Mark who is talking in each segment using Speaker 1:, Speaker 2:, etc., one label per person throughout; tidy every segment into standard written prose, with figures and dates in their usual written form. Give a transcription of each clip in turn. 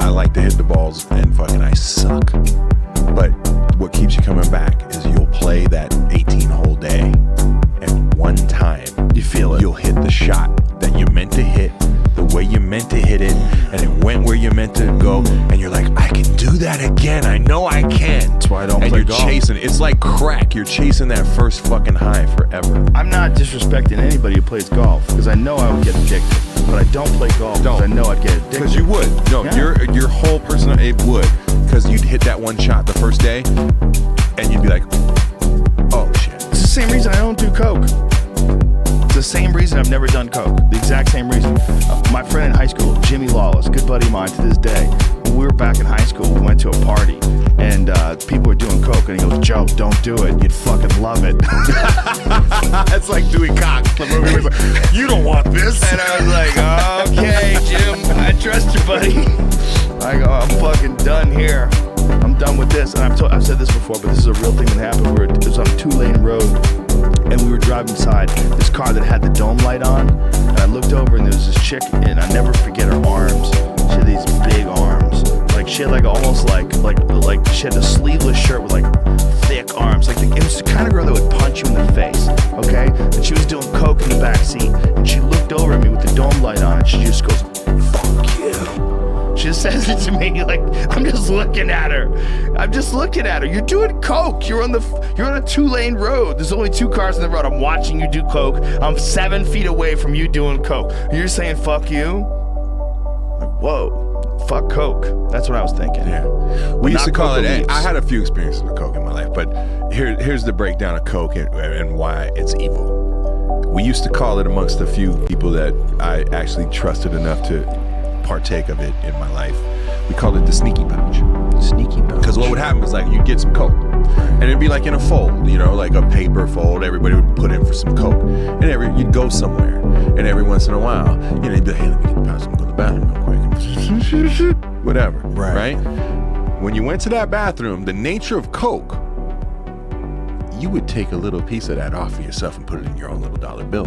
Speaker 1: I like to hit the balls and fucking I suck. But what keeps you coming back is you'll play that 18-hole day, and one time
Speaker 2: you feel it.
Speaker 1: You'll hit the shot that you meant to hit, the way you meant to hit it, and it went where you meant to go, and you're like, I can do that again. I know I can.
Speaker 2: That's why I don't play golf.
Speaker 1: And you're chasing. It's like crack. You're chasing that first fucking high forever.
Speaker 2: I'm not disrespecting anybody who plays golf because I know I would get addicted. But I don't play golf because I know I'd get addicted.
Speaker 1: Because you would. No,
Speaker 2: yeah.
Speaker 1: your whole person, it would. Because you'd hit that one shot the first day, and you'd be like, oh shit.
Speaker 2: It's the same reason I don't do coke. It's the same reason I've never done coke. The exact same reason. My friend in high school, Jimmy Lawless, good buddy of mine to this day. When we were back in high school, we went to a party, and people were doing coke, and he goes, Joe, don't do it. You'd fucking love it.
Speaker 1: That's like doing cock. The movie was like, you don't want this.
Speaker 2: And I was like, okay, Jim, I trust you, buddy. I go, I'm fucking done here. I'm done with this. And I've said this before, but this is a real thing that happened. It was on a 2-lane road, and we were driving beside this car that had the dome light on. And I looked over, and there was this chick, and I never forget her arms. She had these big arms. Like, she had like almost like she had a sleeveless shirt with like thick arms. Like, it was the kind of girl that would punch you in the face, okay? And she was doing coke in the back seat, and she looked over at me with the dome light on, and she just goes, fuck you. She just says it to me like, I'm just looking at her. I'm just looking at her. You're doing coke. You're on a 2-lane road. There's only 2 cars on the road. I'm watching you do coke. I'm 7 feet away from you doing coke. You're saying fuck you? Like, whoa. Fuck coke. That's what I was thinking.
Speaker 1: Yeah. We used to call it, I had a few experiences with coke in my life, but here's the breakdown of coke and why it's evil. We used to call it, amongst a few people that I actually trusted enough to partake of it in my life, we called it the sneaky pouch.
Speaker 2: Sneaky pouch.
Speaker 1: Because what would happen was, like, you'd get some coke, and it'd be like in a fold, you know, like a paper fold. Everybody would put in for some coke, and you'd go somewhere, and every once in a while, you know, you'd be like, hey, let me get the pouch, I'm going to the bathroom real quick. Whatever, right? When you went to that bathroom, the nature of coke, you would take a little piece of that off for yourself and put it in your own little dollar bill.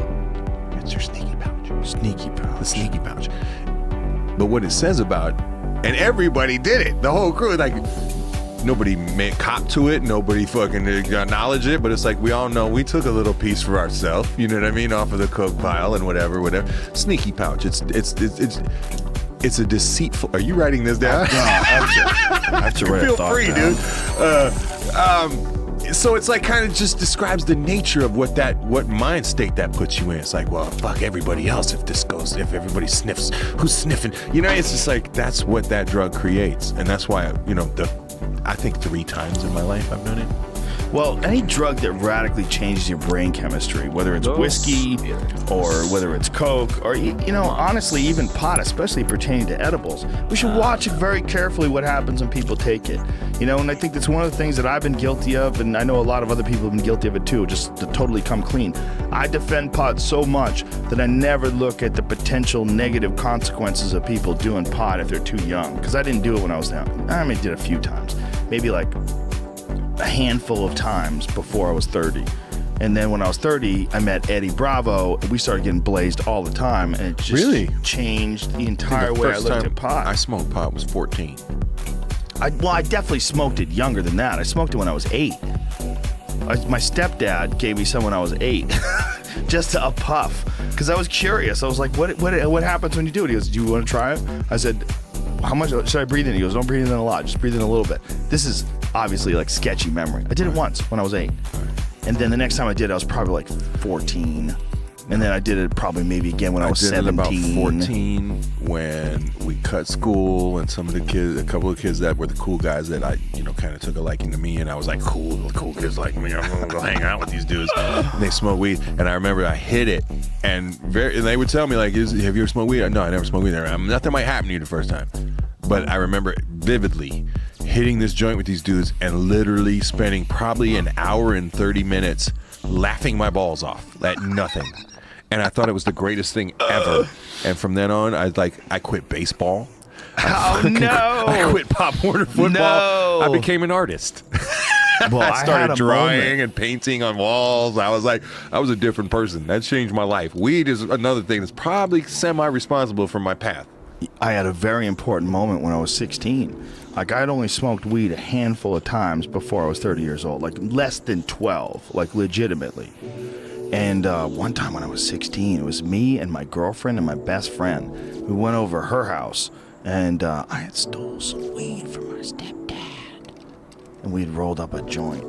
Speaker 1: It's your sneaky pouch.
Speaker 2: Sneaky pouch.
Speaker 1: The sneaky pouch. But what it says about, and everybody did it, the whole crew, like, nobody made cop to it, nobody fucking acknowledged it, but it's like, we all know we took a little piece for ourselves, you know what I mean, off of the coke pile and whatever. Sneaky pouch. It's a deceitful. Are you writing this down?
Speaker 2: No, I have to write
Speaker 1: Feel
Speaker 2: a thought
Speaker 1: free,
Speaker 2: down.
Speaker 1: Dude. So it's like kind of just describes the nature of what mind state that puts you in. It's like, well, fuck everybody else if everybody sniffs, who's sniffing? You know, it's just like, that's what that drug creates. And that's why, you know, I think 3 times in my life I've done it.
Speaker 2: Well, any drug that radically changes your brain chemistry, whether it's whiskey or whether it's coke or, you know, honestly, even pot, especially pertaining to edibles, we should watch it very carefully what happens when people take it. You know, and I think that's one of the things that I've been guilty of, and I know a lot of other people have been guilty of it too, just to totally come clean. I defend pot so much that I never look at the potential negative consequences of people doing pot if they're too young. Because I didn't do it when I was young. I mean, I did a few times. Maybe like a handful of times before I was 30. And then when I was 30, I met Eddie Bravo, and we started getting blazed all the time, and it just
Speaker 1: really
Speaker 2: changed the entire way I looked at pot.
Speaker 1: I smoked pot was 14.
Speaker 2: I definitely smoked it younger than that. I smoked it when I was 8. My stepdad gave me some when I was 8, just a puff, because I was curious. I was like, what happens when you do it? He goes, do you want to try it? I said, how much should I breathe in? He goes, don't breathe in a lot, just breathe in a little bit. This is obviously like sketchy memory. I did it once when I was 8. And then the next time I did it, I was probably like 14. And then I did it probably maybe again when I was 17.
Speaker 1: About 14 when we cut school, and some of the kids, a couple of kids that were the cool guys that I, you know, kind of took a liking to me, and I was like, cool kids like me, I'm gonna go hang out with these dudes. And they smoke weed, and I remember I hit it, and they would tell me like, have you ever smoked weed? No, I never smoked weed. Nothing might happen to you the first time, but I remember vividly hitting this joint with these dudes and literally spending probably an hour and 30 minutes laughing my balls off at nothing. And I thought it was the greatest thing ever. And from then on, I quit baseball. I quit Pop Warner football.
Speaker 2: No.
Speaker 1: I became an artist.
Speaker 2: Well,
Speaker 1: I started drawing and painting on walls. I was a different person. That changed my life. Weed is another thing that's probably semi-responsible for my path.
Speaker 2: I had a very important moment when I was 16. Like, I had only smoked weed a handful of times before I was 30 years old. Like, less than 12, like, legitimately. And one time when I was 16, it was me and my girlfriend and my best friend. We went over her house, and I had stole some weed from her stepdad. And we'd rolled up a joint.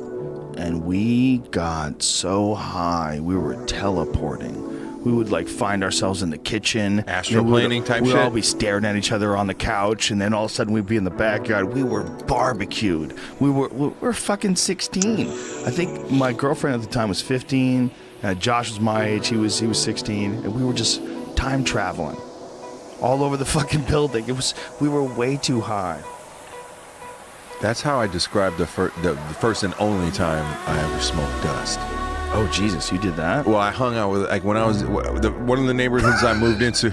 Speaker 2: And we got so high, we were teleporting. We would like find ourselves in the kitchen.
Speaker 1: Astroplaning type shit?
Speaker 2: We'd all be staring at each other on the couch, and then all of a sudden we'd be in the backyard. We were barbecued. We were fucking 16. I think my girlfriend at the time was 15. Josh was my age. He was 16, and we were just time traveling all over the fucking building. We were way too high.
Speaker 1: That's how I described the first and only time I ever smoked dust.
Speaker 2: Oh, Jesus, you did that?
Speaker 1: Well, I hung out with, like, when I was, one of the neighborhoods I moved into.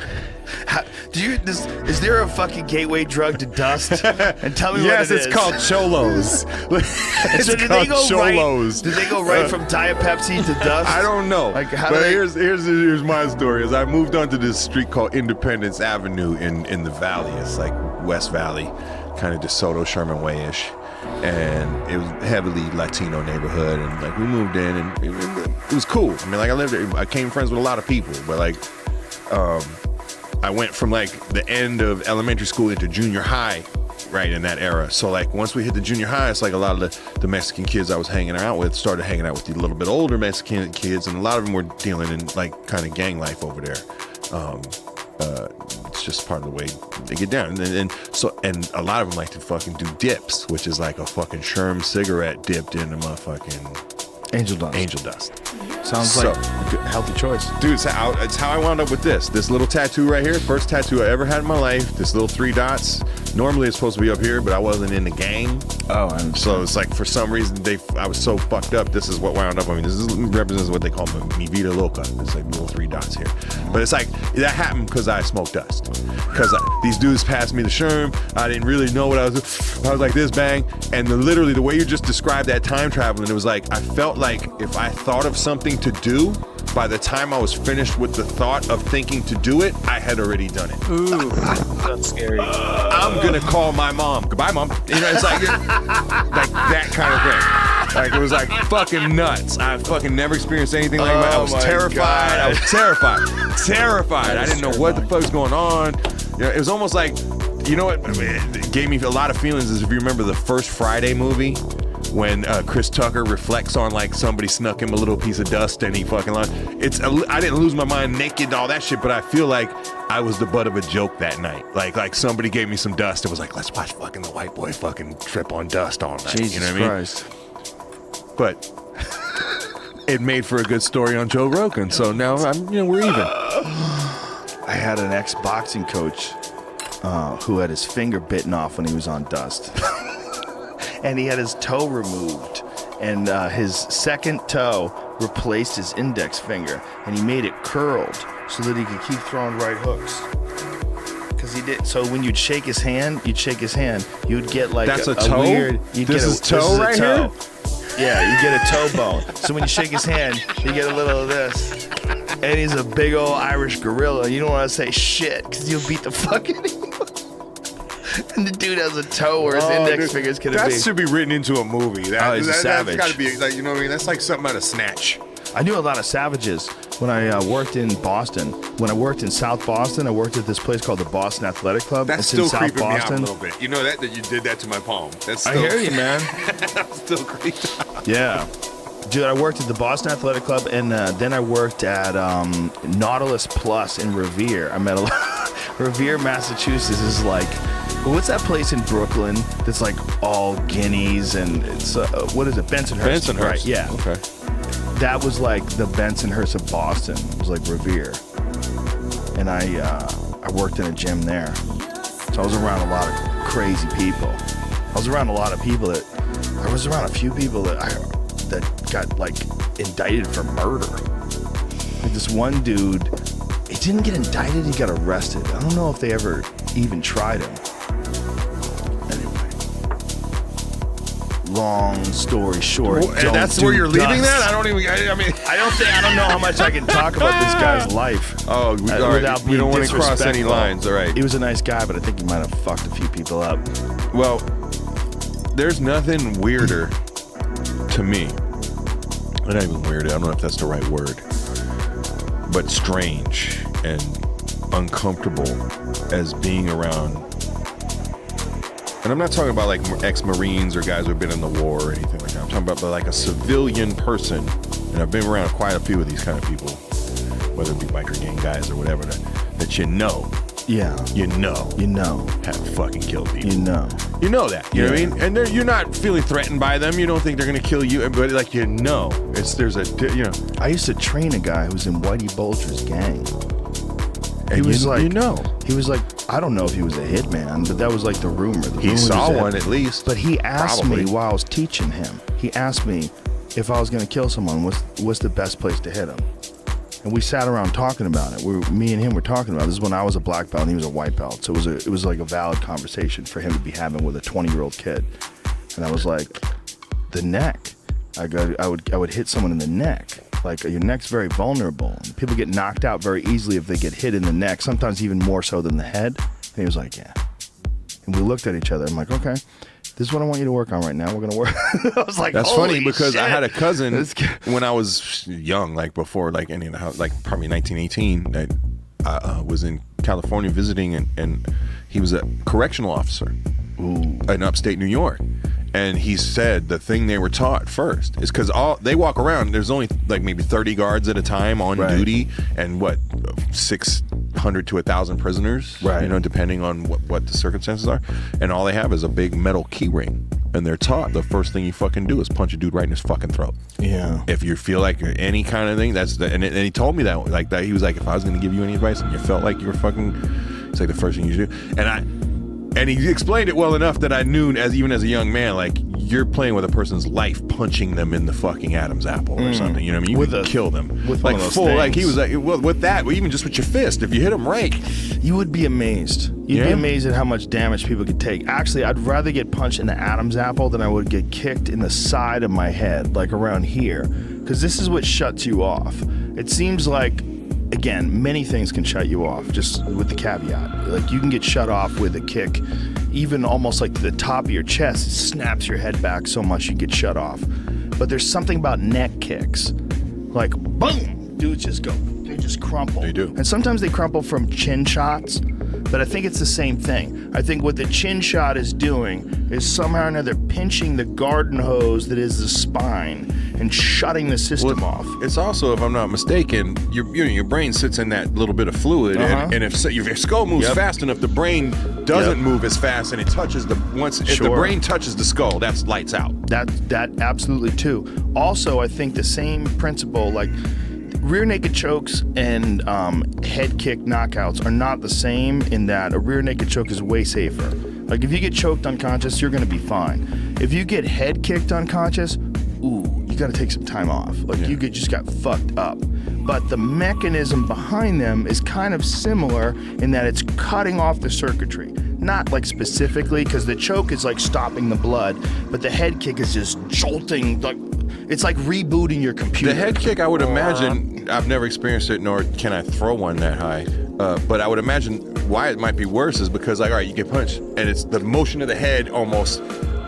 Speaker 2: Is there a fucking gateway drug to dust? And tell me
Speaker 1: yes,
Speaker 2: what it is.
Speaker 1: it's called Cholos.
Speaker 2: So did they go Cholos. Did they go right from Diet Pepsi to dust?
Speaker 1: I don't know.
Speaker 2: Like,
Speaker 1: here's my story. Is I moved onto this street called Independence Avenue in the Valley. It's like West Valley, kind of DeSoto, Sherman Way-ish. And it was a heavily Latino neighborhood, and like we moved in, and it was cool. I mean, like I came friends with a lot of people, but like I went from like the end of elementary school into junior high, right in that era. So like once we hit the junior high, it's like a lot of the Mexican kids I was hanging out with started hanging out with the little bit older Mexican kids, and a lot of them were dealing in like kind of gang life over there. It's just part of the way they get down, and a lot of them like to fucking do dips, which is like a fucking Sherm cigarette dipped in a motherfucking
Speaker 2: angel dust. Sounds like a good, healthy choice,
Speaker 1: dude. It's how I wound up with this little tattoo right here. First tattoo I ever had in my life. This little 3 dots. Normally it's supposed to be up here, but I wasn't in the gang.
Speaker 2: Oh, I understand.
Speaker 1: So it's like for some reason I was so fucked up. This is what wound up. I mean, this represents what they call mi vida loca. It's like little 3 dots here. But it's like that happened because I smoked dust. Because these dudes passed me the Sherm. I didn't really know what I was. I was like this, bang, and literally the way you just described that time traveling, it was like I felt like if I thought of something to do, by the time I was finished with the thought of thinking to do it, I had already done it.
Speaker 3: Ooh, that's scary.
Speaker 1: I'm gonna call my mom. Goodbye, mom. You know, it's like that kind of thing. Like, it was like fucking nuts. I fucking never experienced anything like that. I was terrified. God. I was terrified. I didn't know what the fuck's going on. You know, it was almost like, you know what? It gave me a lot of feelings. Is if you remember the first Friday movie, when Chris Tucker reflects on like somebody snuck him a little piece of dust and he fucking lost. I didn't lose my mind naked, all that shit, but I feel like I was the butt of a joke that night. Like somebody gave me some dust and was like, let's watch fucking the white boy fucking trip on dust all night.
Speaker 2: Jesus,
Speaker 1: you know what
Speaker 2: Christ.
Speaker 1: I mean? But it made for a good story on Joe Rogan. So now we're even.
Speaker 2: I had an ex-boxing coach who had his finger bitten off when he was on dust. And he had his toe removed, and his second toe replaced his index finger, and he made it curled so that he could keep throwing right hooks. Because he did. So when you'd shake his hand, you'd get like
Speaker 1: that's a toe?
Speaker 2: Weird.
Speaker 1: This is toe right here?
Speaker 2: Yeah, you get a toe bone. So when you shake his hand, you get a little of this. And he's a big old Irish gorilla. You don't want to say shit because he'll beat the fuck out of you. And the dude has a toe where his index finger's gonna be.
Speaker 1: That should be written into a movie.
Speaker 2: He's a savage.
Speaker 1: That's gotta be like, you know what I mean? That's like something out of Snatch.
Speaker 2: I knew a lot of savages when I worked in Boston. When I worked in South Boston, I worked at this place called the Boston Athletic Club.
Speaker 1: That's
Speaker 2: it's
Speaker 1: still
Speaker 2: in South
Speaker 1: creeping
Speaker 2: Boston.
Speaker 1: me out a little bit. You know that you did that to my palm. That's still,
Speaker 2: I hear you, man.
Speaker 1: I'm still creeped out.
Speaker 2: Yeah. Dude, I worked at the Boston Athletic Club, and then I worked at Nautilus Plus in Revere. I met a lot. Revere, Massachusetts is like, what's that place in Brooklyn that's like all guineas and it's what is it? Bensonhurst.
Speaker 1: Bensonhurst.
Speaker 2: Right, yeah.
Speaker 1: Okay.
Speaker 2: That was like the Bensonhurst of Boston. It was like Revere. And I worked in a gym there. So I was around a lot of crazy people. I was around a few people that got like indicted for murder. Like this one dude, he didn't get indicted, he got arrested. I don't know if they ever even tried him. Anyway. long story short,
Speaker 1: And that's where you're leaving that? I don't even. I mean,
Speaker 2: I don't know how much I can talk about this guy's life.
Speaker 1: Oh, all right.
Speaker 2: Without
Speaker 1: We don't want to cross any
Speaker 2: disrespectful.
Speaker 1: lines. All right.
Speaker 2: He was a nice guy, but I think he might have fucked a few people up.
Speaker 1: Well, there's nothing weirder to me. Not even weird. I don't know if that's the right word, but strange and uncomfortable as being around. And I'm not talking about like ex-Marines or guys who've been in the war or anything like that. I'm talking about like a civilian person. And I've been around quite a few of these kind of people, whether it be biker gang guys or whatever, that you know.
Speaker 2: Yeah.
Speaker 1: You know have fucking killed people.
Speaker 2: You know
Speaker 1: that. You know what I mean? And you're not feeling threatened by them. You don't think they're going to kill you. But like,
Speaker 2: I used to train a guy who was in Whitey Bulger's gang.
Speaker 1: And
Speaker 2: he was like, I don't know if he was a hitman, but that was like the rumor.
Speaker 1: He saw one at least.
Speaker 2: But he asked me while I was teaching him, he asked me if I was going to kill someone, what's the best place to hit him? And we sat around talking about it. Me and him were talking about it. This is when I was a black belt and he was a white belt. So it was like a valid conversation for him to be having with a 20-year-old kid. And I was like, the neck. I would hit someone in the neck. Like, your neck's very vulnerable. People get knocked out very easily if they get hit in the neck, sometimes even more so than the head. And he was like, yeah. And we looked at each other. I'm like, okay, this is what I want you to work on right now. We're going to work. I was like,
Speaker 1: that's funny because
Speaker 2: shit.
Speaker 1: I had a cousin when I was young, like before, like any of the house, like probably 1918, that I was in California visiting, and he was a correctional officer in upstate New York. And he said the thing they were taught first is because they walk around, there's only like maybe 30 guards at a time on duty, and 600 to 1,000 prisoners,
Speaker 2: right?
Speaker 1: You know, depending on what the circumstances are. And all they have is a big metal key ring. And they're taught the first thing you fucking do is punch a dude right in his fucking throat. Yeah. If you feel like any kind of thing, and he told me that, like that. He was like, if I was going to give you any advice and you felt like you were fucking, it's like the first thing you should do. And he explained it well enough that I knew, even as a young man, like, you're playing with a person's life, punching them in the fucking Adam's apple or something. You know what I mean? You could kill them
Speaker 2: with
Speaker 1: like
Speaker 2: one of those
Speaker 1: full.
Speaker 2: things.
Speaker 1: Like he was like, well, with that, even just with your fist, if you hit them right,
Speaker 2: you would be amazed. You'd be amazed at how much damage people could take. Actually, I'd rather get punched in the Adam's apple than I would get kicked in the side of my head, like around here, because this is what shuts you off. It seems like, again, many things can shut you off, just with the caveat. Like, you can get shut off with a kick, even almost like to the top of your chest. It snaps your head back so much you get shut off. But there's something about neck kicks. Like, boom! Dudes just go. They just crumple.
Speaker 1: They do.
Speaker 2: And sometimes they crumple from chin shots, but I think it's the same thing. I think what the chin shot is doing is somehow or another pinching the garden hose that is the spine and shutting the system off.
Speaker 1: It's also, if I'm not mistaken, your brain sits in that little bit of fluid, and if your skull moves fast enough, the brain doesn't move as fast, and it touches if the brain touches the skull, that's lights out.
Speaker 2: That absolutely too. Also, I think the same principle, like rear naked chokes and head kick knockouts are not the same, in that a rear naked choke is way safer. Like, if you get choked unconscious, you're gonna be fine. If you get head kicked unconscious, you gotta take some time off. Like, you just got fucked up. But the mechanism behind them is kind of similar in that it's cutting off the circuitry. Not like specifically, because the choke is like stopping the blood, but the head kick is just jolting, like, it's like rebooting your computer.
Speaker 1: The head kick, I would imagine, I've never experienced it, nor can I throw one that high. But I would imagine why it might be worse is because, like, all right, you get punched, and it's the motion of the head almost,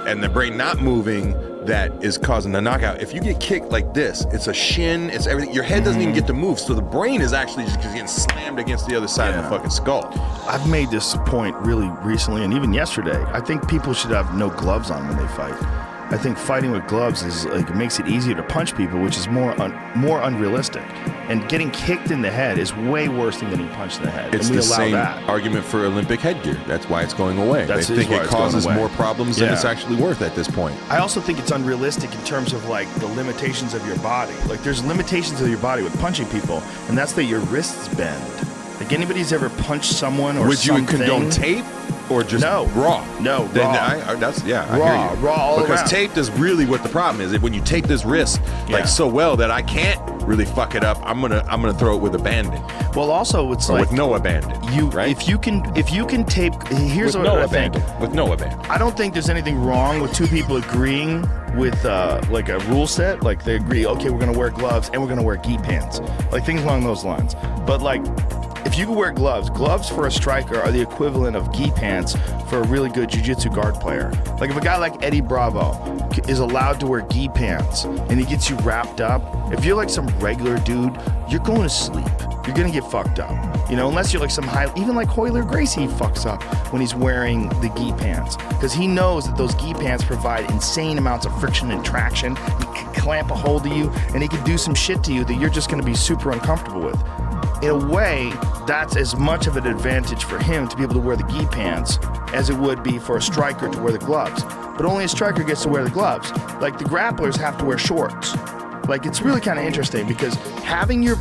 Speaker 1: and the brain not moving, that is causing the knockout. If you get kicked like this, it's a shin, it's everything. Your head doesn't even get to move, so the brain is actually just getting slammed against the other side of the fucking skull.
Speaker 2: I've made this point really recently, and even yesterday. I think people should have no gloves on when they fight. I think fighting with gloves is like, it makes it easier to punch people, which is more unrealistic. And getting kicked in the head is way worse than getting punched in the head.
Speaker 1: It's
Speaker 2: and we
Speaker 1: the
Speaker 2: allow
Speaker 1: same
Speaker 2: that.
Speaker 1: argument for Olympic headgear. That's why it's going away. They think
Speaker 2: why
Speaker 1: it
Speaker 2: it's
Speaker 1: causes
Speaker 2: going away.
Speaker 1: more problems than it's actually worth at this point.
Speaker 2: I also think it's unrealistic in terms of like the limitations of your body. Like, there's limitations of your body with punching people, and that's that your wrists bend. Like, anybody's ever punched someone or
Speaker 1: Would you
Speaker 2: something.
Speaker 1: condone tape? or just
Speaker 2: No.
Speaker 1: raw?
Speaker 2: No,
Speaker 1: Then
Speaker 2: raw.
Speaker 1: I hear you.
Speaker 2: Raw all
Speaker 1: because
Speaker 2: around.
Speaker 1: taped is really what the problem is. When you tape this wrist like so well that I can't really fuck it up, I'm gonna throw it with abandon.
Speaker 2: Well, also it's
Speaker 1: Or
Speaker 2: like
Speaker 1: with no abandon.
Speaker 2: right? If you can tape. Here's
Speaker 1: with
Speaker 2: what
Speaker 1: no
Speaker 2: I think.
Speaker 1: abandon. With no abandon.
Speaker 2: I don't think there's anything wrong with two people agreeing with like a rule set. Like they agree, okay, we're gonna wear gloves and we're gonna wear gi pants, like things along those lines. But like, if you can wear gloves for a striker are the equivalent of gi pants for a really good jiu-jitsu guard player. Like if a guy like Eddie Bravo is allowed to wear gi pants and he gets you wrapped up, if you're like some regular dude, you're going to sleep. You're gonna get fucked up, you know, unless you're like some high, even like Hoyler Gracie fucks up when he's wearing the gi pants, because he knows that those gi pants provide insane amounts of friction and traction. He can clamp a hold of you and he can do some shit to you that you're just gonna be super uncomfortable with. In a way, that's as much of an advantage for him to be able to wear the gi pants as it would be for a striker to wear the gloves. But only a striker gets to wear the gloves. Like the grapplers have to wear shorts. Like it's really kind of interesting because having your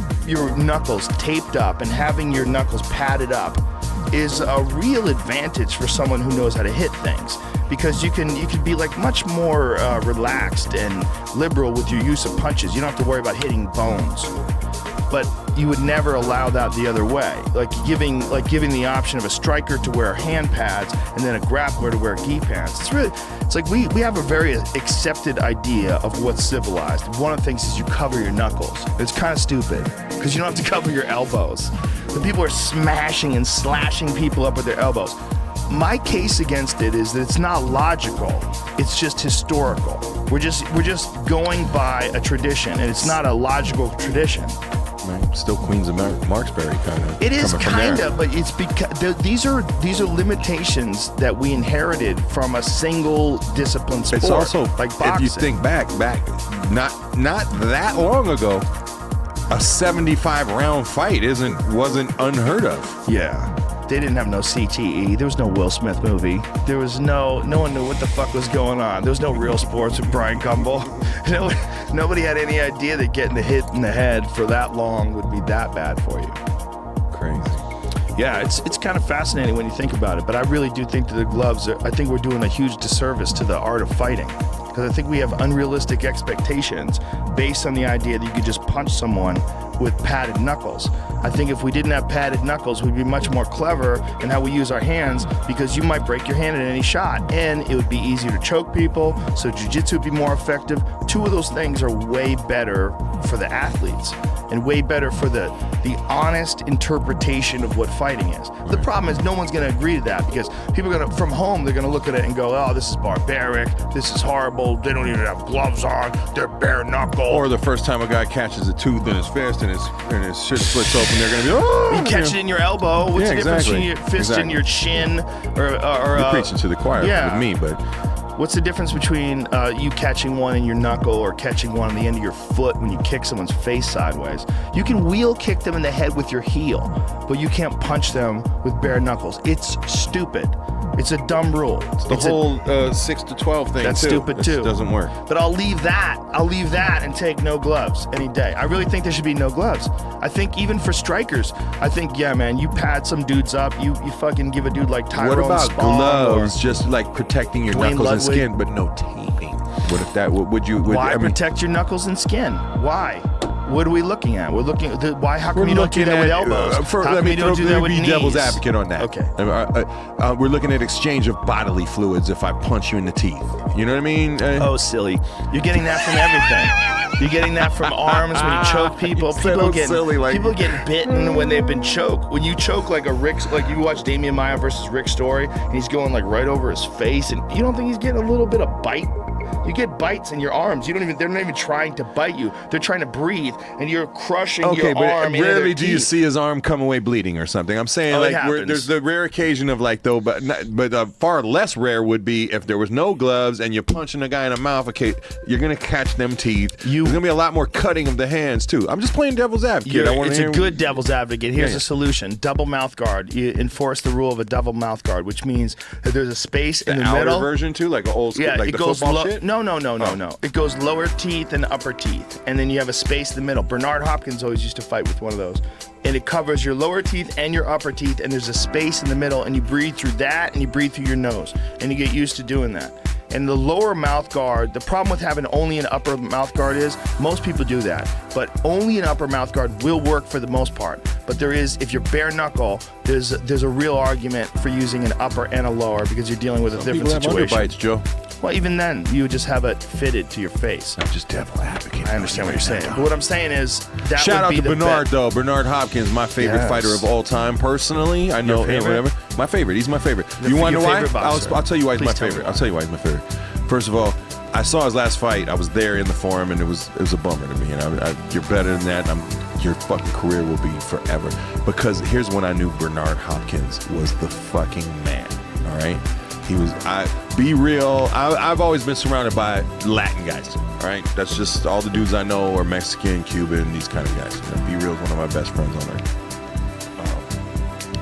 Speaker 2: knuckles taped up and having your knuckles padded up is a real advantage for someone who knows how to hit things, because you can be like much more relaxed and liberal with your use of punches. You don't have to worry about hitting bones. But you would never allow that the other way. Like giving the option of a striker to wear hand pads and then a grappler to wear gi pants. It's like we have a very accepted idea of what's civilized. One of the things is you cover your knuckles. It's kind of stupid because you don't have to cover your elbows. The people are smashing and slashing people up with their elbows. My case against it is that it's not logical. It's just historical. We're just going by a tradition, and it's not a logical tradition.
Speaker 1: Right. Still Queens of Marksbury kind of.
Speaker 2: It is kind of, but it's because these are limitations that we inherited from a single discipline sport.
Speaker 1: It's also
Speaker 2: like boxing.
Speaker 1: If you think back, not that long ago, a 75 round fight wasn't unheard of.
Speaker 2: Yeah. They didn't have no CTE. There was no Will Smith movie. There was no one knew what the fuck was going on. There was no Real Sports with Brian Gumbel. Nobody had any idea that getting the hit in the head for that long would be that bad for you.
Speaker 1: Crazy.
Speaker 2: Yeah, it's kind of fascinating when you think about it. But I really do think that the gloves, I think we're doing a huge disservice to the art of fighting. Because I think we have unrealistic expectations based on the idea that you could just punch someone with padded knuckles. I think if we didn't have padded knuckles, we'd be much more clever in how we use our hands, because you might break your hand at any shot, and it would be easier to choke people, so jiu-jitsu would be more effective. Two of those things are way better for the athletes and way better for the honest interpretation of what fighting is. The problem is no one's going to agree to that, because people are going to, from home, they're going to look at it and go, oh, this is barbaric, this is horrible, they don't even have gloves on, they're bare knuckle.
Speaker 1: Or the first time a guy catches a tooth in his fist and his shit splits open, they're going to be, oh!
Speaker 2: You catch it in your elbow. What's the difference between your fist and your chin? Or
Speaker 1: you're preaching to the choir with me, but...
Speaker 2: What's the difference between you catching one in your knuckle or catching one on the end of your foot when you kick someone's face sideways? You can wheel kick them in the head with your heel, but you can't punch them with bare knuckles. It's stupid. It's a dumb rule.
Speaker 1: It's the whole 6 to 12 thing.
Speaker 2: That's stupid too.
Speaker 1: It doesn't work.
Speaker 2: But I'll leave that and take no gloves any day. I really think there should be no gloves. I think even for strikers, I think, yeah, man, you pad some dudes up. You fucking give a dude like Tyrone
Speaker 1: What about
Speaker 2: Spong
Speaker 1: gloves, just like protecting your
Speaker 2: Dwayne
Speaker 1: knuckles
Speaker 2: Ludwig.
Speaker 1: and skin, but no taping? What if that?
Speaker 2: Why protect your knuckles and skin? Why? What are we looking at? We're looking. Why? How come you don't do that with elbows? How come you don't do that with knees?
Speaker 1: Devil's advocate on that.
Speaker 2: Okay.
Speaker 1: We're looking at exchange of bodily fluids. If I punch you in the teeth, you know what I mean?
Speaker 2: Oh, silly! You're getting that from everything. You're getting that from arms when you choke people. People get bitten when they've been choked. When you choke like you watch Damian Maya versus Rick Story, and he's going like right over his face, and you don't think he's getting a little bit of bite? You get bites in your arms. They're not even trying to bite you. They're trying to breathe, and you're crushing your arm.
Speaker 1: Okay, but rarely do you see his arm come away bleeding or something. I'm saying there's the rare occasion of but far less rare would be if there was no gloves and you're punching a guy in the mouth. Okay, you're gonna catch them teeth. There's gonna be a lot more cutting of the hands too. I'm just playing devil's advocate.
Speaker 2: It's a good devil's advocate. Here's a solution: double mouth guard. You enforce the rule of a double mouth guard, which means that there's a space in the middle.
Speaker 1: Outer version too, like an old school, like
Speaker 2: it
Speaker 1: the
Speaker 2: goes
Speaker 1: football shit.
Speaker 2: No. It goes lower teeth and upper teeth, and then you have a space in the middle. Bernard Hopkins always used to fight with one of those. and it covers your lower teeth and your upper teeth, and there's a space in the middle, and you breathe through that, and you breathe through your nose, and you get used to doing that. And the lower mouth guard, the problem with having only an upper mouth guard is most people do that, but only an upper mouth guard will work for the most part. But there is, if you're bare knuckle, there's a real argument for using an upper and a lower because you're dealing with a different situation.
Speaker 1: Underbites, Joe.
Speaker 2: Well, even then, you would just have it fitted to your face.
Speaker 1: I'm just devil advocate.
Speaker 2: I understand what you're saying. But what I'm saying is that
Speaker 1: shout
Speaker 2: would
Speaker 1: out
Speaker 2: be
Speaker 1: to
Speaker 2: the
Speaker 1: Bernard
Speaker 2: bet.
Speaker 1: though. Bernard Hopkins, my favorite fighter of all time. Personally, I know whatever. My favorite. He's my favorite. You want to know why? I'll tell you why he's my favorite. I'll tell you why he's my favorite. First of all, I saw his last fight. I was there in the forum, and it was a bummer to me. And you're better than that. Your fucking career will be forever. Because here's when I knew Bernard Hopkins was the fucking man. All right. He was, be real. I've always been surrounded by Latin guys, right? That's just all the dudes I know are Mexican, Cuban, these kind of guys. Be real is one of my best friends on earth.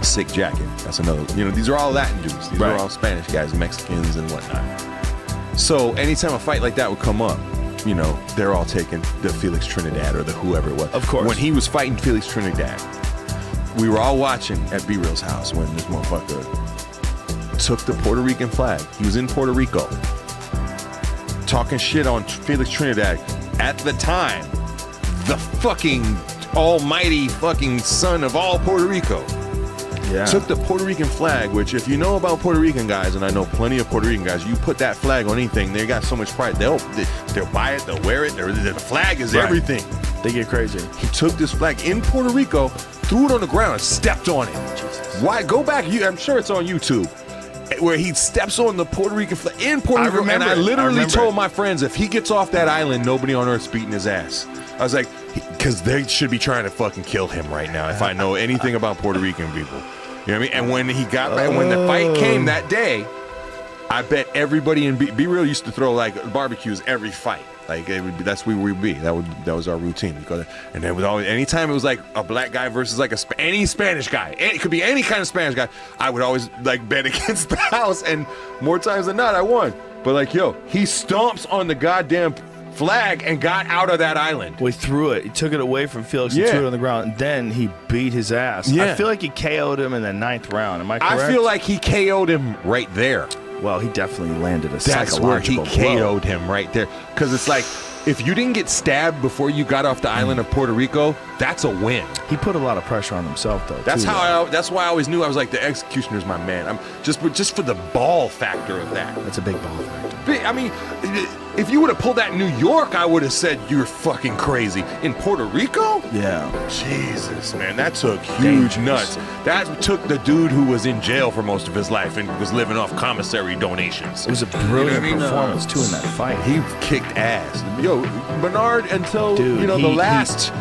Speaker 1: Sick Jacket, that's another. These are all Latin dudes. These are all Spanish guys, Mexicans and whatnot. So anytime a fight like that would come up, they're all taking the Felix Trinidad or the whoever it was.
Speaker 2: Of course.
Speaker 1: When he was fighting Felix Trinidad, we were all watching at B Real's house when this motherfucker took the Puerto Rican flag. He was in Puerto Rico talking shit on Felix Trinidad. At the time, the fucking almighty fucking son of all Puerto Rico took the Puerto Rican flag, which if you know about Puerto Rican guys, and I know plenty of Puerto Rican guys, you put that flag on anything, they got so much pride. They'll buy it, they'll wear it. The flag is everything.
Speaker 2: They get crazy.
Speaker 1: He took this flag in Puerto Rico, threw it on the ground, and stepped on it. Jesus. Why? Go back. I'm sure it's on YouTube. Where he steps on the Puerto Rican flag in Puerto Rico, and I literally told my friends, if he gets off that island, nobody on earth's beating his ass. I was like, because they should be trying to fucking kill him right now. If I know anything about Puerto Rican people, you know what I mean. And when he got back, when the fight came that day, I bet everybody in Be Real used to throw like barbecues every fight. Like that's where we'd be. That was our routine. We'd go there, and then with always anytime it was like a black guy versus like any Spanish guy, it could be any kind of Spanish guy. I would always like bet against the house, and more times than not, I won. But like, he stomps on the goddamn flag and got out of that island.
Speaker 2: Well, he threw it. He took it away from Felix and threw it on the ground, and then he beat his ass. I feel like he KO'd him in the 9th round. Am I correct?
Speaker 1: I feel like he KO'd him right there.
Speaker 2: Well, he definitely landed a
Speaker 1: That's
Speaker 2: psychological
Speaker 1: where he KO'd him right there. Because it's like, if you didn't get stabbed before you got off the island of Puerto Rico, that's a win.
Speaker 2: He put a lot of pressure on himself, though.
Speaker 1: That's that's why I always knew I was like, the executioner's my man. I'm just for the ball factor of that.
Speaker 2: That's a big ball factor.
Speaker 1: I mean, if you would have pulled that in New York, I would have said you're fucking crazy. In Puerto Rico?
Speaker 2: Yeah.
Speaker 1: Jesus, man, that took huge nuts. That took the dude who was in jail for most of his life and was living off commissary donations.
Speaker 2: It was a brilliant performance, too, in that fight.
Speaker 1: He kicked ass. Yo, Bernard, until, the last...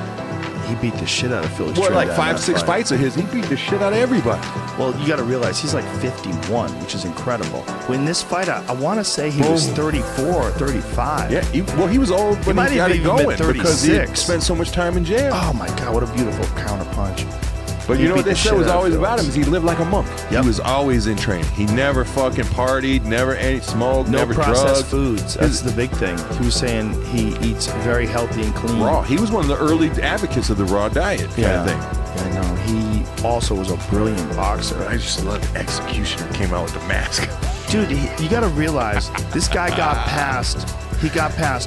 Speaker 2: He beat the shit out of Felix.
Speaker 1: What, like 5-6 fights of his? He beat the shit out of everybody.
Speaker 2: Well, you got to realize he's like 51, which is incredible. When this fight, I want to say he was 34 or 35.
Speaker 1: Yeah, he was old when he got it going because he spent so much time in jail.
Speaker 2: Oh my God, what a beautiful counterpunch.
Speaker 1: But you know what they said was always about him is he lived like a monk. Yep. He was always in training. He never fucking partied, never ate smoke, never
Speaker 2: processed
Speaker 1: drugged.
Speaker 2: foods. That's the big thing. He was saying he eats very healthy and clean.
Speaker 1: Raw. He was one of the early advocates of the raw diet kind of thing.
Speaker 2: Yeah, I know. He also was a brilliant boxer.
Speaker 1: I just love the executioner came out with the mask.
Speaker 2: Dude, you got to realize this guy got past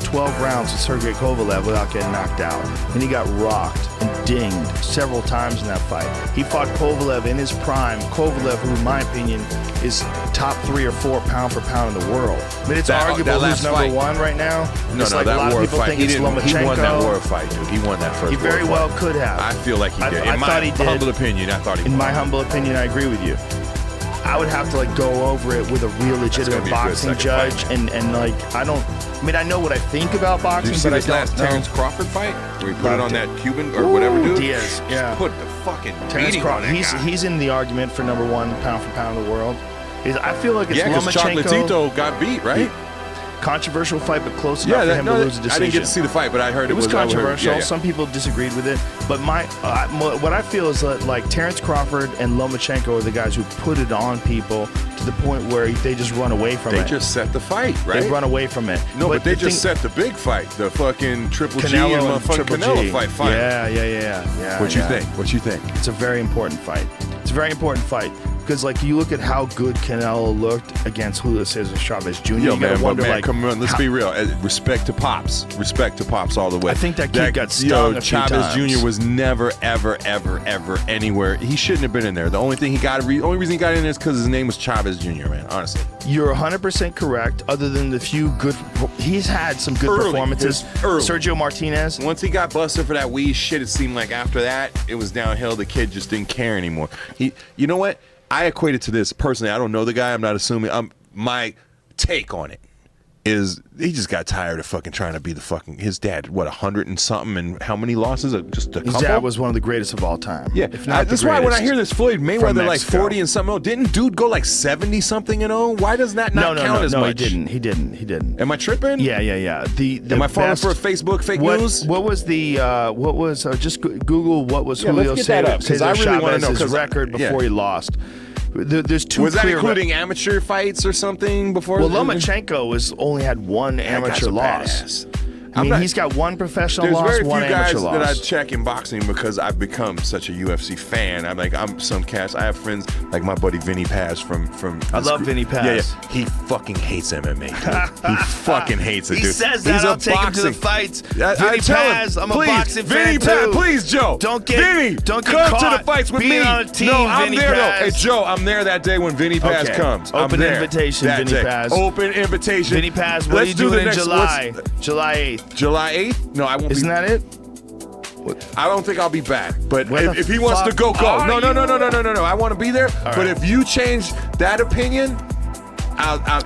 Speaker 2: 12 rounds with Sergey Kovalev without getting knocked out. And he got rocked and dinged several times in that fight. He fought Kovalev in his prime. Kovalev, who in my opinion is top 3 or 4 pound for pound in the world. I mean, it's arguable who's number 1 right now.
Speaker 1: No,
Speaker 2: like
Speaker 1: that
Speaker 2: a lot
Speaker 1: war
Speaker 2: of people
Speaker 1: fight.
Speaker 2: think it's Lomachenko.
Speaker 1: He won that war fight, dude. He won that first war fight.
Speaker 2: He very well could have.
Speaker 1: I feel like he did. In my humble opinion, I thought he did.
Speaker 2: In my humble opinion, I agree with you. I would have to like go over it with a real legitimate boxing judge, and like I know what I think about boxing,
Speaker 1: but
Speaker 2: I
Speaker 1: don't know. Last Terrence Crawford fight where he put it on that Cuban or whatever dude.
Speaker 2: Diaz, yeah.
Speaker 1: Put the fucking
Speaker 2: Terrence
Speaker 1: Crawford.
Speaker 2: He's in the argument for number 1 pound for pound in the world. I feel like it's
Speaker 1: because
Speaker 2: Lomachenko.
Speaker 1: Chocolatito got beat, right?
Speaker 2: Controversial fight, but close enough for him to lose a decision.
Speaker 1: I didn't get to see the fight, but I heard
Speaker 2: it was controversial.
Speaker 1: Yeah.
Speaker 2: Some people disagreed with it, but what I feel is that like Terrence Crawford and Lomachenko are the guys who put it on people to the point where they just run away from it.
Speaker 1: They just set the fight, right?
Speaker 2: They run away from it.
Speaker 1: No, but they just set the big fight, the fucking Triple G and motherfucking Canelo fight.
Speaker 2: Yeah.
Speaker 1: What you think? What you think?
Speaker 2: It's a very important fight. It's a very important fight. Because like you look at how good Canelo looked against Julio Cesar Chavez Jr.
Speaker 1: Yo,
Speaker 2: you gotta wonder,
Speaker 1: man,
Speaker 2: like,
Speaker 1: come on, let's be real. Respect to Pops all the way.
Speaker 2: I think that kid got stung a few
Speaker 1: Chavez
Speaker 2: times.
Speaker 1: Jr. was never, ever anywhere. He shouldn't have been in there. The only reason he got in there is because his name was Chavez Jr. Man, honestly.
Speaker 2: You're 100% correct. Other than the few good, he's had some good performances. Sergio Martinez.
Speaker 1: Once he got busted for that weed shit, it seemed like after that it was downhill. The kid just didn't care anymore. You know what? I equate it to this personally. I don't know the guy. I'm not assuming. My take on it is he just got tired of fucking trying to be the fucking his dad. What 100 and something, and how many losses? Just a couple.
Speaker 2: His dad was one of the greatest of all time.
Speaker 1: Yeah, that's why when I hear this Floyd Mayweather like 40 and something, didn't dude go like 70 something and oh? Why does that not count as much?
Speaker 2: No, he didn't.
Speaker 1: Am I tripping?
Speaker 2: Yeah.
Speaker 1: Am I falling for Facebook fake news?
Speaker 2: What was just Google what was Julio Cesar Chavez's record before he lost. There's two.
Speaker 1: Was that including amateur fights or something before?
Speaker 2: Well, Lomachenko only had one amateur loss. I mean, he's got one professional loss, one amateur loss.
Speaker 1: There's very few guys that I check in boxing because I've become such a UFC fan. I'm some cast. I have friends like my buddy Vinny Paz from.
Speaker 2: I love Vinny Paz.
Speaker 1: Yeah. He fucking hates MMA, dude. He fucking hates it, dude.
Speaker 2: He says that. I'll take him to the fights. Vinny Paz, I'm a boxing fan too.
Speaker 1: Vinny Paz, please, Joe.
Speaker 2: Don't get
Speaker 1: come
Speaker 2: caught
Speaker 1: to the fights with me.
Speaker 2: On a team,
Speaker 1: no, I'm
Speaker 2: Vinny
Speaker 1: there
Speaker 2: Paz.
Speaker 1: though. Hey, Joe, I'm there that day when Vinny Paz comes.
Speaker 2: Open invitation, Vinny Paz.
Speaker 1: Open invitation.
Speaker 2: Vinny Paz. What are you doing in July? July 8th.
Speaker 1: July 8th? No, I won't.
Speaker 2: Isn't that it?
Speaker 1: I don't think I'll be back. But if he wants to go. No. I want to be there.
Speaker 2: All
Speaker 1: but
Speaker 2: right.
Speaker 1: if you change that opinion,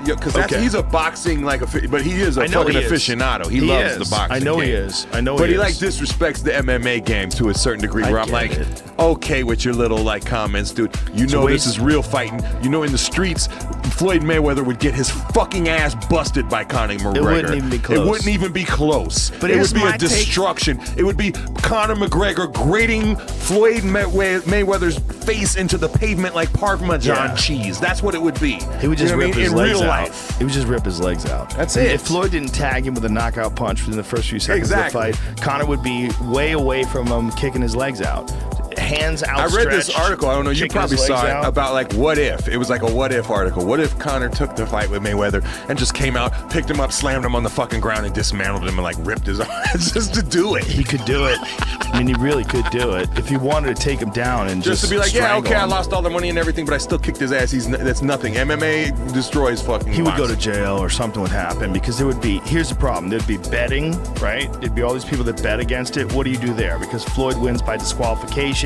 Speaker 1: because he's a boxing but he is a fucking aficionado. He loves the boxing.
Speaker 2: I know
Speaker 1: game.
Speaker 2: he is.
Speaker 1: But he like disrespects the MMA game to a certain degree. Where I'm like, okay with your little like comments, dude. You know this is real fighting. You know in the streets, Floyd Mayweather would get his fucking ass busted by Conor McGregor.
Speaker 2: It wouldn't even be close.
Speaker 1: It wouldn't even be close.
Speaker 2: But
Speaker 1: it would be a destruction. It would be Conor McGregor grating Floyd Mayweather's face into the pavement like Parmesan cheese. That's what it would be.
Speaker 2: He would just rip his legs out.
Speaker 1: Life.
Speaker 2: He would just rip his legs out.
Speaker 1: That's it.
Speaker 2: If Floyd didn't tag him with a knockout punch within the first few seconds of the fight, Conor would be way away from him, kicking his legs out. Hands outstretched.
Speaker 1: I read this article. I don't know. You probably saw it about like what if. It was like a what if article. What if Conor took the fight with Mayweather and just came out, picked him up, slammed him on the fucking ground, and dismantled him and like ripped his arms just to do it.
Speaker 2: He could do it. I mean, he really could do it if he wanted to take him down and just
Speaker 1: to be like, yeah, okay,
Speaker 2: him.
Speaker 1: I lost all the money and everything, but I still kicked his ass. That's nothing. MMA destroys fucking.
Speaker 2: He would go to jail or something would happen because there would be. Here's the problem. There'd be betting, right? There'd be all these people that bet against it. What do you do there? Because Floyd wins by disqualification.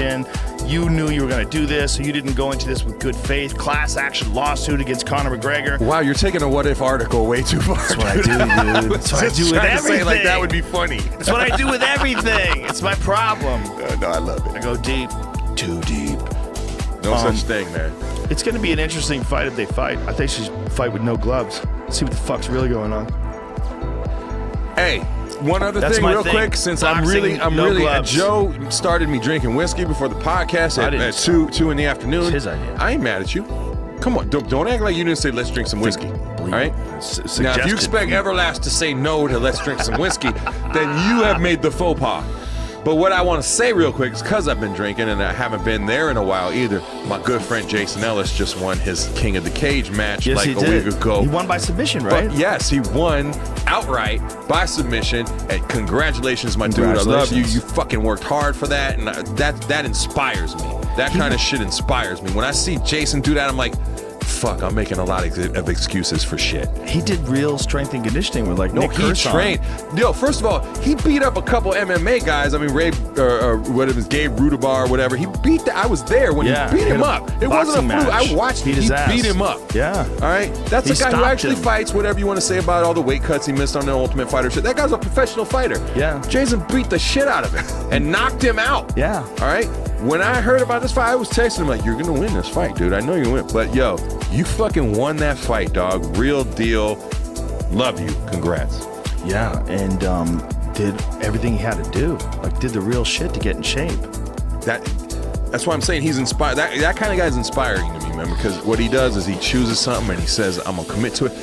Speaker 2: You knew you were going to do this, so you didn't go into this with good faith. Class action lawsuit against Conor McGregor.
Speaker 1: Wow, you're taking a what if article way too far.
Speaker 2: That's what I do, dude. That's what I do with everything.
Speaker 1: Say, like that would be funny.
Speaker 2: That's what I do with everything. It's my problem.
Speaker 1: No, I love it.
Speaker 2: I go deep, too deep.
Speaker 1: No such thing, man.
Speaker 2: It's going to be an interesting fight if they fight. I think they should fight with no gloves. See what the fuck's really going on.
Speaker 1: Hey. One other thing, real quick, since
Speaker 2: Boxing,
Speaker 1: I'm really. Joe started me drinking whiskey before the podcast at 2 in the afternoon.
Speaker 2: It's his idea.
Speaker 1: I ain't mad at you. Come on, don't act like you didn't say let's drink some whiskey. All right. Now, if you expect Everlast to say no to let's drink some whiskey, then you have made the faux pas. But what I want to say real quick is because I've been drinking and I haven't been there in a while either. My good friend Jason Ellis just won his King of the Cage match a week ago.
Speaker 2: He won by submission, right?
Speaker 1: But yes, he won outright by submission. And congratulations, my dude. I love you. You fucking worked hard for that, and that inspires me. That kind of shit inspires me. When I see Jason do that, I'm like, fuck, I'm making a lot of excuses for shit.
Speaker 2: He did real strength and conditioning with like Nick
Speaker 1: he trained. Yo, first of all, he beat up a couple MMA guys. I mean, Gabe Rudabar, whatever. He beat I was there when he beat him up. It wasn't a fluke. I watched him. He beat him up.
Speaker 2: Yeah.
Speaker 1: All right? That's a guy who actually fights, whatever you want to say about all the weight cuts he missed on the Ultimate Fighter shit. That guy's a professional fighter.
Speaker 2: Yeah.
Speaker 1: Jason beat the shit out of him and knocked him out.
Speaker 2: Yeah.
Speaker 1: All right? When I heard about this fight, I was texting him like, you're going to win this fight, dude. I know you're going to win. But, yo, you fucking won that fight, dog. Real deal. Love you. Congrats.
Speaker 2: Yeah, and did everything he had to do. Like, did the real shit to get in shape.
Speaker 1: That's why I'm saying he's inspired. That kind of guy's inspiring to me, man, because what he does is he chooses something and he says, I'm going to commit to it.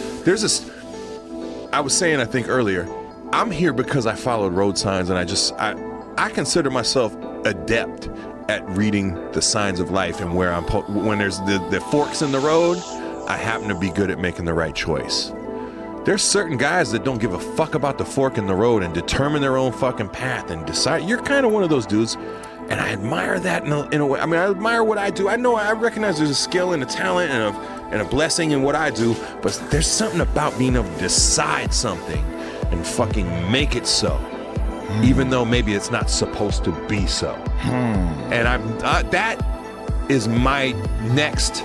Speaker 1: I was saying, I think earlier, I'm here because I followed road signs, and I consider myself adept at reading the signs of life, and where when there's the forks in the road, I happen to be good at making the right choice. There's certain guys that don't give a fuck about the fork in the road and determine their own fucking path and decide. You're kind of one of those dudes, and I admire that in a way. I mean, I admire what I do. I recognize there's a skill and a talent and a blessing in what I do, but there's something about being able to decide something and fucking make it so, even though maybe it's not supposed to be so. And that is my next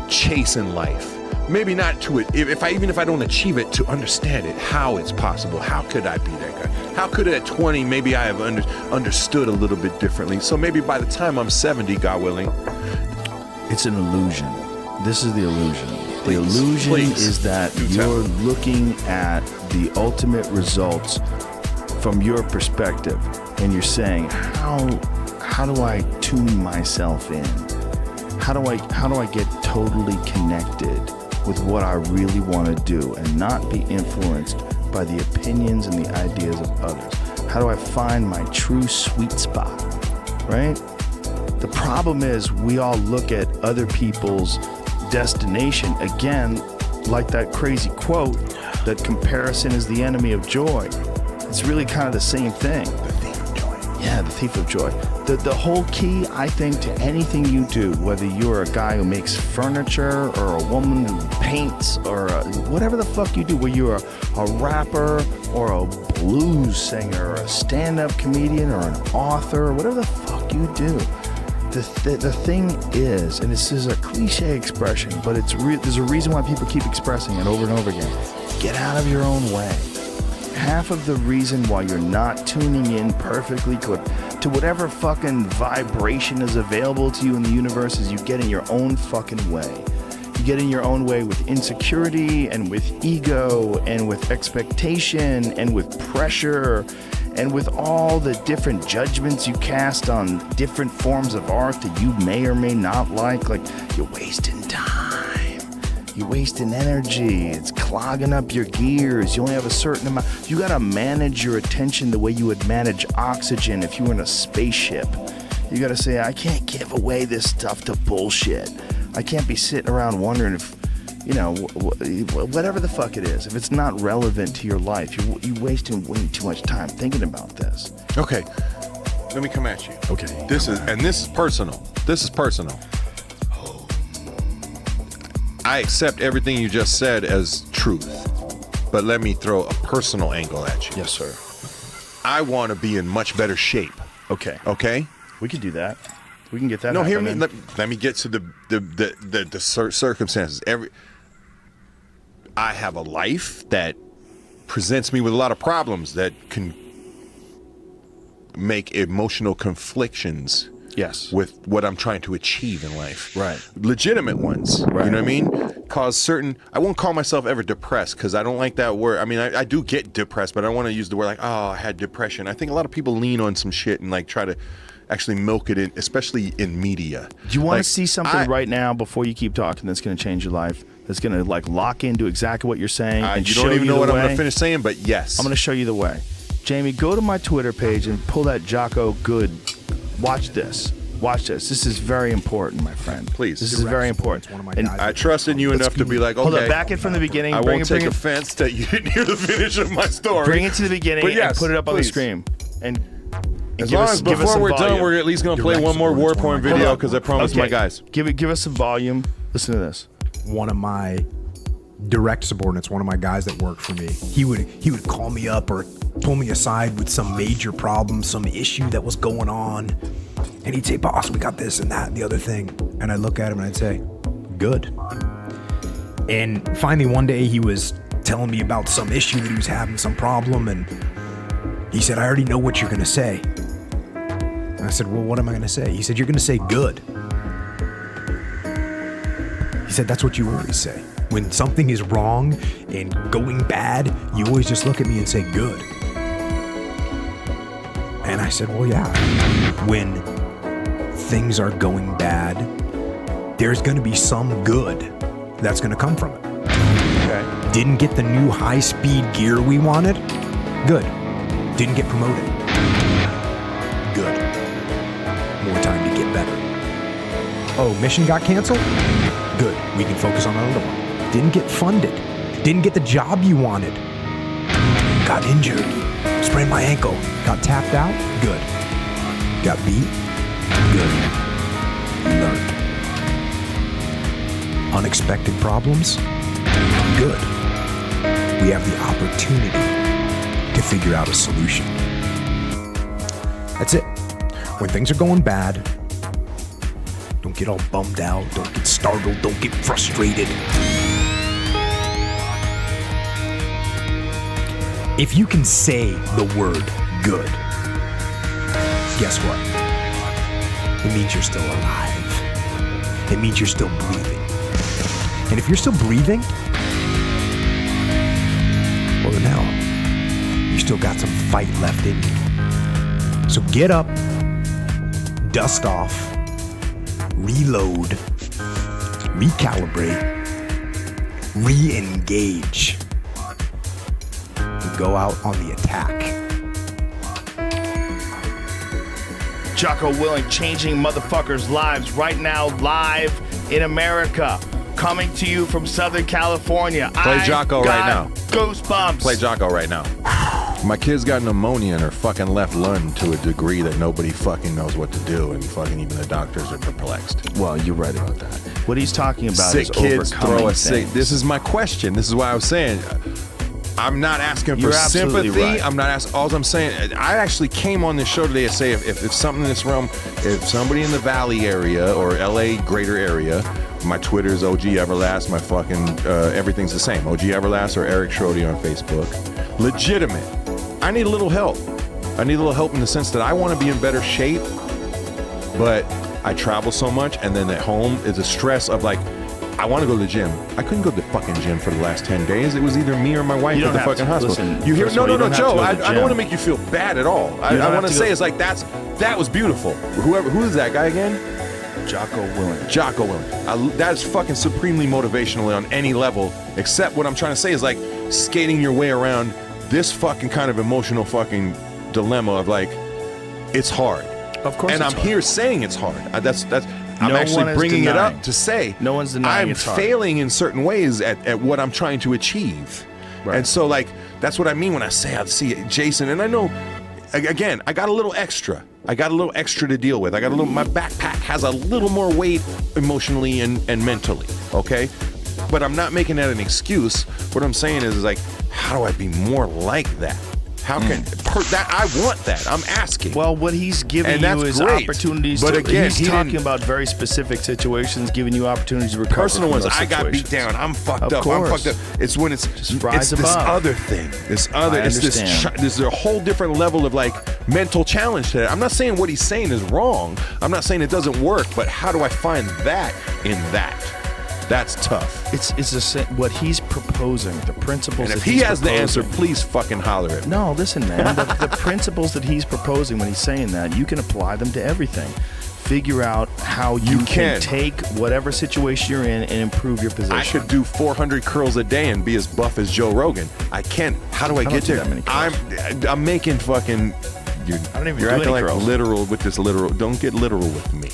Speaker 1: chase in life. Maybe not to it, even if I don't achieve it, to understand it, how it's possible. How could I be that guy? How could at 20 maybe I have understood a little bit differently? So maybe by the time I'm 70, God willing.
Speaker 2: It's an illusion. This is the illusion. The
Speaker 1: Please,
Speaker 2: illusion
Speaker 1: please,
Speaker 2: is that
Speaker 1: do tell.
Speaker 2: you're looking at the ultimate results from your perspective, and you're saying, how do I tune myself in? How do I get totally connected with what I really want to do and not be influenced by the opinions and the ideas of others? How do I find my true sweet spot, right? The problem is we all look at other people's destination, again, like that crazy quote that comparison is the enemy of joy. It's really kind of the same thing.
Speaker 1: The thief of joy.
Speaker 2: Yeah, the thief of joy. The whole key, I think, to anything you do, whether you're a guy who makes furniture or a woman who paints or whatever the fuck you do, whether you're a rapper or a blues singer or a stand-up comedian or an author, whatever the fuck you do, the thing is, and this is a cliche expression, but there's a reason why people keep expressing it over and over again. Get out of your own way. Half of the reason why you're not tuning in perfectly to whatever fucking vibration is available to you in the universe is you get in your own fucking way. You get in your own way with insecurity and with ego and with expectation and with pressure and with all the different judgments you cast on different forms of art that you may or may not like. Like, you're wasting time. You're wasting energy. It's clogging up your gears. You only have a certain amount. You got to manage your attention the way you would manage oxygen if you were in a spaceship. You got to say, I can't give away this stuff to bullshit. I can't be sitting around wondering if, whatever the fuck it is, if it's not relevant to your life, you're wasting way too much time thinking about this.
Speaker 1: Okay, let me come at you.
Speaker 2: Okay.
Speaker 1: This is personal. This is personal. I accept everything you just said as truth, but let me throw a personal angle at you.
Speaker 2: Yes, sir.
Speaker 1: I want to be in much better shape.
Speaker 2: Okay.
Speaker 1: Okay?
Speaker 2: We can do that. We can get that.
Speaker 1: No, hear me.
Speaker 2: happening.
Speaker 1: Let me get to the circumstances. I have a life that presents me with a lot of problems that can make emotional conflictions.
Speaker 2: Yes.
Speaker 1: With what I'm trying to achieve in life.
Speaker 2: Right.
Speaker 1: Legitimate ones.
Speaker 2: Right.
Speaker 1: You know what I mean? Cause certain, I won't call myself ever depressed because I don't like that word. I mean, I do get depressed, but I don't want to use the word like, oh, I had depression. I think a lot of people lean on some shit and like try to actually milk it in, especially in media.
Speaker 2: Do you want to see something right now before you keep talking that's going to change your life? That's going to like lock into exactly what you're saying and
Speaker 1: you
Speaker 2: show
Speaker 1: don't even
Speaker 2: you
Speaker 1: know
Speaker 2: the
Speaker 1: what
Speaker 2: way?
Speaker 1: I'm going to finish saying, but yes.
Speaker 2: I'm going to show you the way. Jamie, go to my Twitter page and pull that Jocko Good. Watch this. Watch this. This is very important, my friend.
Speaker 1: Please.
Speaker 2: This is very important.
Speaker 3: One of my
Speaker 2: And
Speaker 3: guys.
Speaker 1: I trust in you enough to be like, okay.
Speaker 2: hold up, back it from the beginning.
Speaker 1: I
Speaker 2: bring
Speaker 1: won't
Speaker 2: it,
Speaker 1: take
Speaker 2: bring it,
Speaker 1: offense that you didn't hear the finish of my story.
Speaker 2: bring it to the beginning
Speaker 1: But yes,
Speaker 2: and put it up on the
Speaker 1: please.
Speaker 2: screen. And
Speaker 1: As
Speaker 2: give
Speaker 1: long
Speaker 2: us-
Speaker 1: as
Speaker 2: give us
Speaker 1: before
Speaker 2: some
Speaker 1: we're done,
Speaker 2: volume.
Speaker 1: we're at least going to play
Speaker 3: Direct
Speaker 1: one more war
Speaker 3: support,
Speaker 1: porn
Speaker 3: it's one of my
Speaker 1: video
Speaker 3: guys.
Speaker 1: because I promised my guys.
Speaker 2: Give us some volume. Listen to this.
Speaker 3: One of my direct subordinates, one of my guys that worked for me, he would call me up or pull me aside with some major problem, some issue that was going on, and he'd say, boss, we got this and that and the other thing. And I'd look at him and I'd say, good. And finally one day he was telling me about some issue that he was having, some problem, and he said, I already know what you're gonna say. And I said, well, what am I gonna say? He said, you're gonna say good. He said, that's what you always say. When something is wrong and going bad, you always just look at me and say, good. And I said, well, yeah. When things are going bad, there's going to be some good that's going to come from it.
Speaker 1: Okay.
Speaker 3: Didn't get the new high-speed gear we wanted? Good. Didn't get promoted? Good. More time to get better. Oh, mission got canceled? Good. We can focus on another one. Didn't get funded. Didn't get the job you wanted. Got injured. Sprained my ankle. Got tapped out? Good. Got beat? Good. Learned. Unexpected problems? Good. We have the opportunity to figure out a solution. That's it. When things are going bad, don't get all bummed out, don't get startled, don't get frustrated. If you can say the word good, guess what? It means you're still alive. It means you're still breathing. And if you're still breathing, well then hell, you still got some fight left in you. So get up, dust off, reload, recalibrate, re-engage, and go out on the attack.
Speaker 2: Jocko Willing, changing motherfuckers' lives right now, live in America. Coming to you from Southern California.
Speaker 1: Play Jocko right now.
Speaker 2: Goosebumps.
Speaker 1: Play Jocko right now. My kid's got pneumonia in her fucking left lung to a degree that nobody fucking knows what to do, and fucking even the doctors are perplexed.
Speaker 2: Well, you're right about that. What he's talking about
Speaker 1: Sick
Speaker 2: is
Speaker 1: kids
Speaker 2: overcoming
Speaker 1: throw a
Speaker 2: things.
Speaker 1: sick. This is my question. This is why I was saying, I'm not asking for
Speaker 2: You're absolutely
Speaker 1: sympathy.
Speaker 2: right.
Speaker 1: I'm not asking. All I'm saying, I actually came on this show today to say if something in this realm, if somebody in the Valley area or LA greater area, my Twitter is OG Everlast. My fucking everything's the same. OG Everlast or Eric Schrody on Facebook. Legitimate. I need a little help. I need a little help in the sense that I want to be in better shape, but I travel so much, and then at home is a stress of like, I want to go to the gym. I couldn't go to the fucking gym for the last 10 days. It was either me or my wife
Speaker 2: You
Speaker 1: at
Speaker 2: don't
Speaker 1: the
Speaker 2: have
Speaker 1: fucking
Speaker 2: to.
Speaker 1: hospital.
Speaker 2: Listen,
Speaker 1: You hear?
Speaker 2: first of all,
Speaker 1: No,
Speaker 2: you don't have to
Speaker 1: Joe.
Speaker 2: go to
Speaker 1: I
Speaker 2: the
Speaker 1: don't want to
Speaker 2: gym.
Speaker 1: make you feel bad at all. I
Speaker 2: don't
Speaker 1: want to
Speaker 2: have to
Speaker 1: say
Speaker 2: go-
Speaker 1: it's like that was beautiful. Who is that guy again?
Speaker 2: Jocko Willing.
Speaker 1: Jocko Willing. That is fucking supremely motivational on any level, except what I'm trying to say is like skating your way around this fucking kind of emotional fucking dilemma of like, it's hard.
Speaker 2: Of course
Speaker 1: and
Speaker 2: it's
Speaker 1: I'm
Speaker 2: hard.
Speaker 1: here saying it's hard. That's I'm
Speaker 2: No one
Speaker 1: actually
Speaker 2: is
Speaker 1: bringing it
Speaker 2: denying.
Speaker 1: up to say
Speaker 2: No one's denying
Speaker 1: I'm
Speaker 2: it's hard.
Speaker 1: failing in certain ways at what I'm trying to achieve.
Speaker 2: Right.
Speaker 1: And so like that's what I mean when I say I see Jason, and I know again, I got a little extra. I got a little extra to deal with. My backpack has a little more weight emotionally and mentally, okay? But I'm not making that an excuse. What I'm saying is like, how do I be more like that? How can that? I want that. I'm asking.
Speaker 2: Well, what he's giving
Speaker 1: And
Speaker 2: you
Speaker 1: that's
Speaker 2: is
Speaker 1: great.
Speaker 2: opportunities.
Speaker 1: But
Speaker 2: to,
Speaker 1: again,
Speaker 2: he's
Speaker 1: he
Speaker 2: talking
Speaker 1: didn't-
Speaker 2: about very specific situations, giving you opportunities to recover.
Speaker 1: Personal
Speaker 2: from
Speaker 1: ones.
Speaker 2: those
Speaker 1: I got beat
Speaker 2: situations.
Speaker 1: down. I'm fucked
Speaker 2: Of
Speaker 1: up.
Speaker 2: course.
Speaker 1: I'm fucked up. It's when it's
Speaker 2: rise
Speaker 1: it's this
Speaker 2: above.
Speaker 1: other thing. This other.
Speaker 2: I
Speaker 1: It's this.
Speaker 2: understand.
Speaker 1: There's a whole different level of like mental challenge to that. I'm not saying what he's saying is wrong. I'm not saying it doesn't work. But how do I find that in that? That's tough.
Speaker 2: It's what he's proposing, the principles.
Speaker 1: And if
Speaker 2: that
Speaker 1: he
Speaker 2: he's
Speaker 1: has the answer,
Speaker 2: proposing.
Speaker 1: please fucking holler at me.
Speaker 2: No, listen, man. The principles that he's proposing when he's saying that, you can apply them to everything. Figure out how you can take whatever situation you're in and improve your position.
Speaker 1: I could do 400 curls a day and be as buff as Joe Rogan. I can't. How do I
Speaker 2: don't
Speaker 1: get
Speaker 2: do
Speaker 1: there?
Speaker 2: that many curls.
Speaker 1: I'm making fucking.
Speaker 2: I don't even
Speaker 1: You're
Speaker 2: do
Speaker 1: acting
Speaker 2: any
Speaker 1: like
Speaker 2: curls.
Speaker 1: literal with this literal. Don't get literal with me,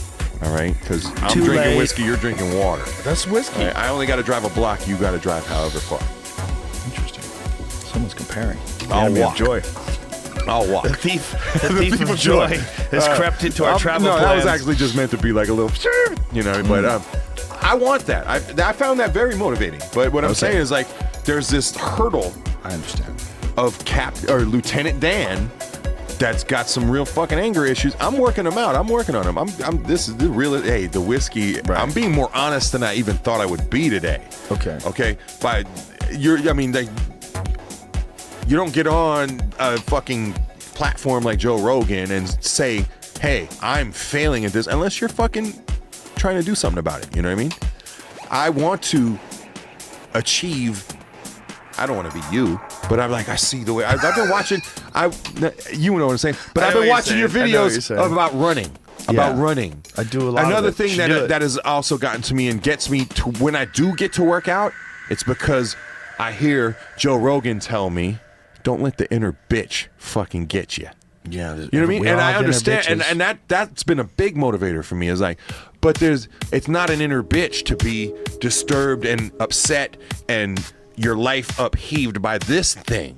Speaker 1: all right? Because I'm
Speaker 2: Too
Speaker 1: drinking
Speaker 2: late.
Speaker 1: whiskey, you're drinking water.
Speaker 2: That's whiskey.
Speaker 1: All right? I only got to drive a block. You got to drive however far.
Speaker 2: Interesting. Someone's comparing. The
Speaker 1: I'll
Speaker 2: enemy of
Speaker 1: walk.
Speaker 2: joy.
Speaker 1: I'll walk.
Speaker 2: The thief of joy has crept into our travel
Speaker 1: no,
Speaker 2: plans.
Speaker 1: that was actually just meant to be like a little, you know. But I want that. I found that very motivating. But what I'm saying is like, there's this hurdle
Speaker 2: I understand.
Speaker 1: of Lieutenant Dan that's got some real fucking anger issues. I'm working them out. I'm working on them. This is the real. Hey, the whiskey.
Speaker 2: Right.
Speaker 1: I'm being more honest than I even thought I would be today. Okay. But you don't get on a fucking platform like Joe Rogan and say, "Hey, I'm failing at this," unless you're fucking trying to do something about it. You know what I mean? I want to achieve. I don't want to be you, but I'm like, I see the way I've been watching. You know what I'm saying? But I've been watching your videos about running. About running.
Speaker 2: I do a lot.
Speaker 1: Another
Speaker 2: of it.
Speaker 1: thing that has also gotten to me and gets me to when I do get to work out, it's because I hear Joe Rogan tell me, "Don't let the inner bitch fucking get you."
Speaker 2: Yeah,
Speaker 1: you know what I mean? And I understand, and that's been a big motivator for me. Is like, but it's not an inner bitch to be disturbed and upset and your life upheaved by this thing.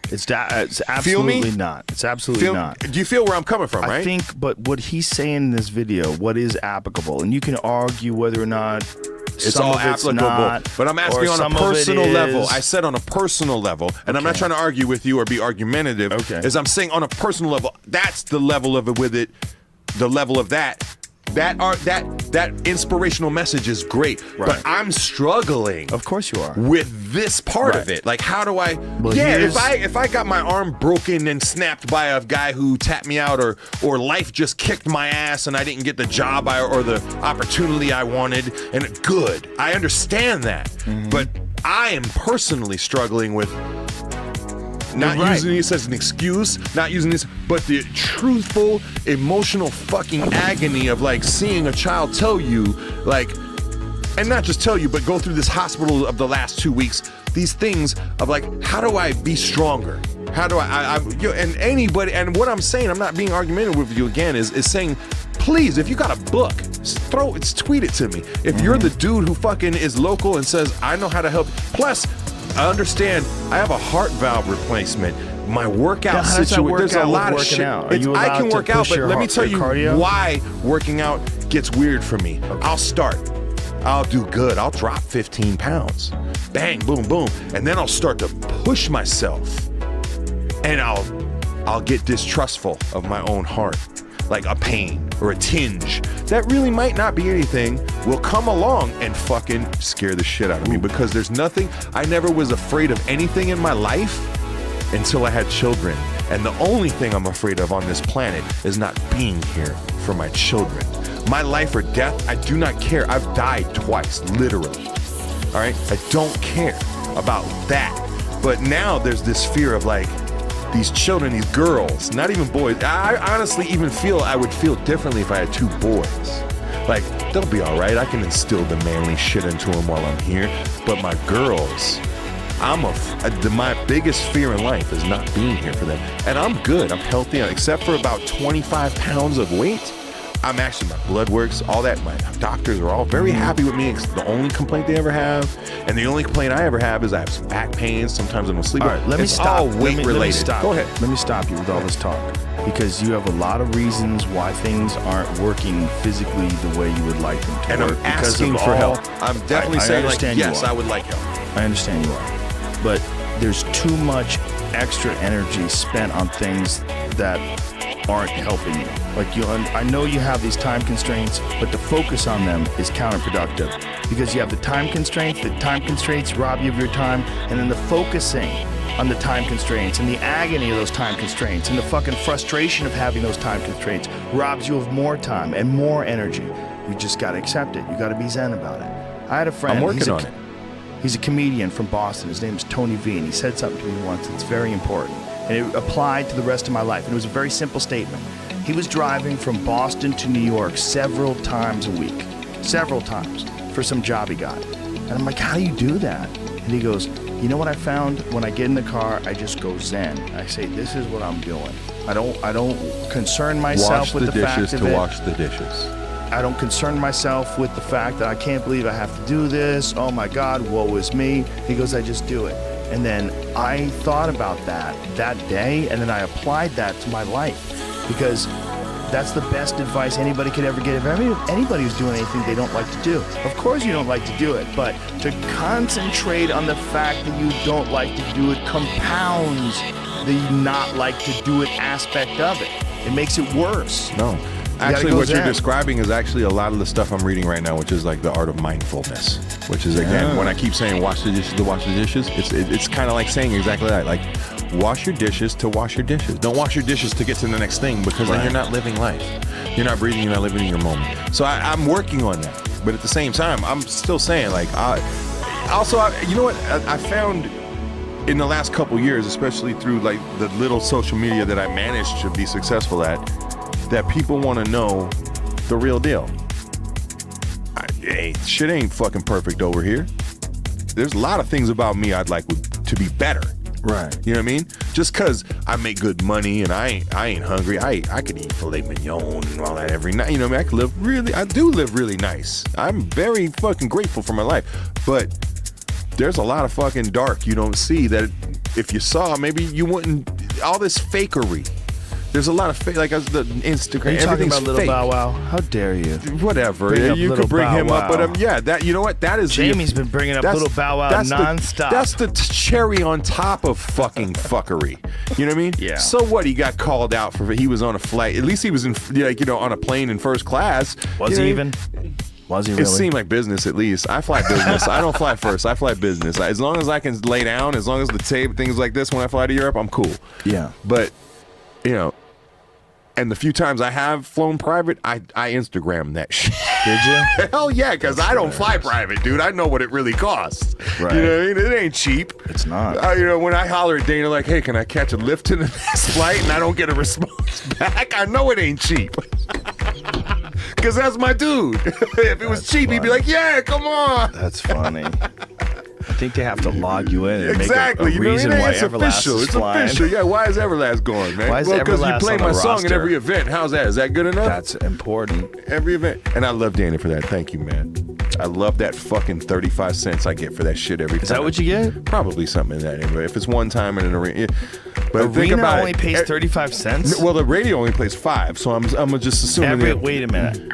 Speaker 2: It's absolutely not. It's absolutely not.
Speaker 1: Do you feel where I'm coming from, right?
Speaker 2: I think, but what he's saying in this video, what is applicable, and you can argue whether or not
Speaker 1: it's all applicable, but I'm asking on a personal level. I said on a personal level, and I'm not trying to argue with you or be argumentative.
Speaker 2: Okay.
Speaker 1: As I'm saying on a personal level, that's the level of it with it, the level of that inspirational message is great, but I'm struggling.
Speaker 2: Of course you are.
Speaker 1: With this part of it. Like, how do I? Well, if I got my arm broken and snapped by a guy who tapped me out, or life just kicked my ass and I didn't get the job or the opportunity I wanted, and good, I understand that. But I am personally struggling with not using this as an excuse, not using this, but the truthful, emotional fucking agony of like seeing a child tell you, like, and not just tell you, but go through this hospital of the last 2 weeks, these things of like, how do I be stronger? How do and anybody, and what I'm saying, I'm not being argumentative with you again, is saying, please, if you got a book, tweet it to me. If you're the dude who fucking is local and says, I know how to help, plus, I understand. I have a heart valve replacement. My workout situation. There's a lot of shit. I can work out, but let me tell you why working out gets weird for me. I'll start. I'll do good. I'll drop 15 pounds. Bang, boom, boom, and then I'll start to push myself, and I'll get distrustful of my own heart. Like a pain or a tinge that really might not be anything will come along and fucking scare the shit out of me, because there's nothing. I never was afraid of anything in my life until I had children, and the only thing I'm afraid of on this planet is not being here for my children. My life or death, I do not care. I've died twice, literally. All right, I don't care about that. But now there's this fear of like, these children, these girls, not even boys. I honestly even feel I would feel differently if I had 2 boys. Like, they'll be all right. I can instill the manly shit into them while I'm here. But my girls, my biggest fear in life is not being here for them. And I'm good. I'm healthy, except for about 25 pounds of weight. I'm actually, my blood works, all that. My doctors are all very happy with me. It's the only complaint they ever have. And the only complaint I ever have is I have some back pains. Sometimes I don't sleep.
Speaker 2: All right, let me stop.
Speaker 1: All weight related.
Speaker 2: Go ahead. Let me stop you with all this talk, because you have a lot of reasons why things aren't working physically the way you would like them to.
Speaker 1: And
Speaker 2: work
Speaker 1: I'm asking for help. I'm definitely saying, like, yes, I would like help.
Speaker 2: I understand you are. But there's too much extra energy spent on things that aren't helping you. Like, I know you have these time constraints, but the focus on them is counterproductive, because you have the time constraints rob you of your time, and then the focusing on the time constraints and the agony of those time constraints and the fucking frustration of having those time constraints robs you of more time and more energy. You just gotta accept it. You gotta be zen about it. I had a friend.
Speaker 1: I'm working on it.
Speaker 2: He's a comedian from Boston. His name is Tony V, and he said something to me once that's very important. And it applied to the rest of my life. And it was a very simple statement. He was driving from Boston to New York several times a week. Several times. For some job he got. And I'm like, how do you do that? And he goes, you know what I found? When I get in the car, I just go zen. I say, this is what I'm doing. I don't concern myself with the fact of it.
Speaker 1: Wash the dishes.
Speaker 2: I don't concern myself with the fact that I can't believe I have to do this. Oh my God, woe is me. He goes, I just do it. And then I thought about that day, and then I applied that to my life, because that's the best advice anybody could ever get. If anybody who's doing anything they don't like to do, of course you don't like to do it, but to concentrate on the fact that you don't like to do it compounds the not like to do it aspect of it. It makes it worse.
Speaker 1: No. Actually, what you're describing is actually a lot of the stuff I'm reading right now, which is like the art of mindfulness, which is, again, when I keep saying wash the dishes, it's kind of like saying exactly that. Like, wash your dishes to wash your dishes. Don't wash your dishes to get to the next thing, because then you're not living life. You're not breathing, you're not living in your moment. So I'm working on that. But at the same time, I'm still saying, like, Also, you know what? I found in the last couple years, especially through like the little social media that I managed to be successful at, that people want to know the real deal. Shit ain't fucking perfect over here. There's a lot of things about me I'd like to be better.
Speaker 2: Right.
Speaker 1: You know what I mean? Just because I make good money and I ain't hungry, I could eat filet mignon and all that every night. You know what I mean? I do live really nice. I'm very fucking grateful for my life. But there's a lot of fucking dark you don't see that if you saw, maybe you wouldn't, all this fakery. There's a lot of fake, like the Instagram.
Speaker 2: Are you talking about Little
Speaker 1: fake.
Speaker 2: Bow Wow? How dare you?
Speaker 1: Whatever.
Speaker 2: You
Speaker 1: could bring him
Speaker 2: Bow
Speaker 1: up, but
Speaker 2: Wow.
Speaker 1: that, you know what? That is
Speaker 2: Jamie's been bringing up Little Bow Wow nonstop.
Speaker 1: That's the cherry on top of fucking fuckery. You know what I mean?
Speaker 2: Yeah.
Speaker 1: So what? He got called out for. He was on a flight. At least he was in, on a plane in first class.
Speaker 2: Was he even? Was he really?
Speaker 1: It seemed like business, at least. I fly business. I don't fly first. I fly business. As long as I can lay down, as long as the tape, things like this, when I fly to Europe, I'm cool.
Speaker 2: Yeah.
Speaker 1: But, and the few times I have flown private, I Instagram that shit.
Speaker 2: Did you?
Speaker 1: Hell yeah, because I don't fly private, dude. I know what it really costs.
Speaker 2: Right.
Speaker 1: You know what I mean? It ain't cheap.
Speaker 2: It's not.
Speaker 1: When I holler at Dana like, hey, can I catch a lift to the next flight? And I don't get a response back, I know it ain't cheap. Because that's my dude. If it was cheap, he'd be like, yeah, come on.
Speaker 2: That's funny. I think they have to log you in and
Speaker 1: exactly.
Speaker 2: make a reason why
Speaker 1: it's
Speaker 2: Everlast
Speaker 1: official.
Speaker 2: is
Speaker 1: It's
Speaker 2: flying.
Speaker 1: official. Yeah, why is Everlast going, man?
Speaker 2: Why is
Speaker 1: because you
Speaker 2: Everlast
Speaker 1: play
Speaker 2: on
Speaker 1: my
Speaker 2: the
Speaker 1: song at
Speaker 2: roster?
Speaker 1: every event. How's that? Is that good enough?
Speaker 2: That's important.
Speaker 1: Every event. And I love Danny for that. Thank you, man. I love that fucking 35 cents I get for that shit every time.
Speaker 2: Is that what you get?
Speaker 1: Probably something in that neighborhood. If it's one time in an arena. But think
Speaker 2: Arena
Speaker 1: about
Speaker 2: only
Speaker 1: it.
Speaker 2: pays 35 cents?
Speaker 1: Well, the radio only plays 5, so I'm just assuming
Speaker 2: Wait a minute.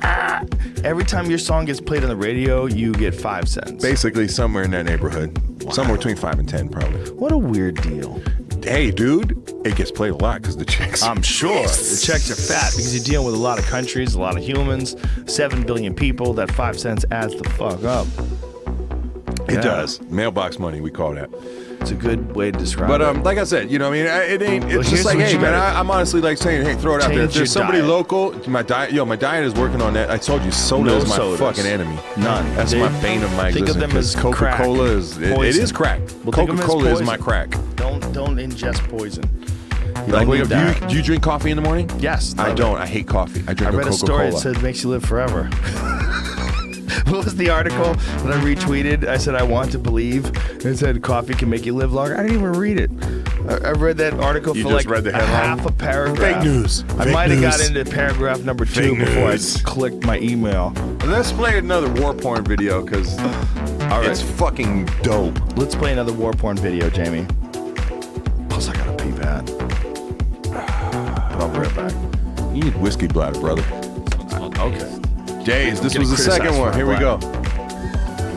Speaker 2: Every time your song gets played on the radio, you get 5 cents.
Speaker 1: basically somewhere in that neighborhood.
Speaker 2: Wow.
Speaker 1: Somewhere between 5 and 10, probably.
Speaker 2: What a weird deal.
Speaker 1: Hey, dude, it gets played a lot because the checks.
Speaker 2: I'm sure the checks are fat because you're dealing with a lot of countries, a lot of humans, 7 billion people. That 5 cents adds the fuck up.
Speaker 1: It
Speaker 2: Yeah.
Speaker 1: does. Mailbox money, we call that.
Speaker 2: It's a good way to describe
Speaker 1: But
Speaker 2: it.
Speaker 1: like I said, it ain't. It's
Speaker 2: Well,
Speaker 1: just
Speaker 2: here's
Speaker 1: like,
Speaker 2: what
Speaker 1: hey
Speaker 2: you
Speaker 1: man,
Speaker 2: gotta-
Speaker 1: I'm honestly like saying, hey, throw it out there. If
Speaker 2: Change your
Speaker 1: there's somebody
Speaker 2: diet.
Speaker 1: local, my diet is working on that. I told you, soda
Speaker 2: No
Speaker 1: is my
Speaker 2: sodas.
Speaker 1: fucking enemy.
Speaker 2: None.
Speaker 1: That's my bane of my
Speaker 2: Think of
Speaker 1: existence.
Speaker 2: them as
Speaker 1: 'cause Coca-Cola
Speaker 2: crack.
Speaker 1: is it
Speaker 2: Poison.
Speaker 1: is crack.
Speaker 2: Well, think of them as
Speaker 1: Coca-Cola is my
Speaker 2: poison.
Speaker 1: crack.
Speaker 2: Don't ingest poison. You
Speaker 1: Like,
Speaker 2: don't need that.
Speaker 1: do you drink coffee in the morning?
Speaker 2: Yes.
Speaker 1: I
Speaker 2: love
Speaker 1: don't.
Speaker 2: it.
Speaker 1: I hate coffee. I drink
Speaker 2: I read a story that
Speaker 1: Coca-Cola.
Speaker 2: said it makes you live forever. What was the article that I retweeted? I said I want to believe. It said coffee can make you live longer. I didn't even read it. I read that article
Speaker 1: You
Speaker 2: for
Speaker 1: just
Speaker 2: like
Speaker 1: read the
Speaker 2: a
Speaker 1: headline?
Speaker 2: half a paragraph.
Speaker 1: Fake news.
Speaker 2: I
Speaker 1: Fake
Speaker 2: might have got
Speaker 1: news.
Speaker 2: into paragraph number 2
Speaker 1: Fake
Speaker 2: before
Speaker 1: news.
Speaker 2: I clicked my email.
Speaker 1: Let's play another war porn video because
Speaker 2: All right.
Speaker 1: it's fucking dope.
Speaker 2: Let's play another war porn video, Jamie. Plus, I gotta pee bad. But I'll be right back.
Speaker 1: You need whiskey bladder, brother.
Speaker 2: Okay.
Speaker 1: Jays, this
Speaker 2: getting
Speaker 1: was the second
Speaker 2: criticized
Speaker 1: one.
Speaker 2: for
Speaker 1: Here we
Speaker 2: black.
Speaker 1: go.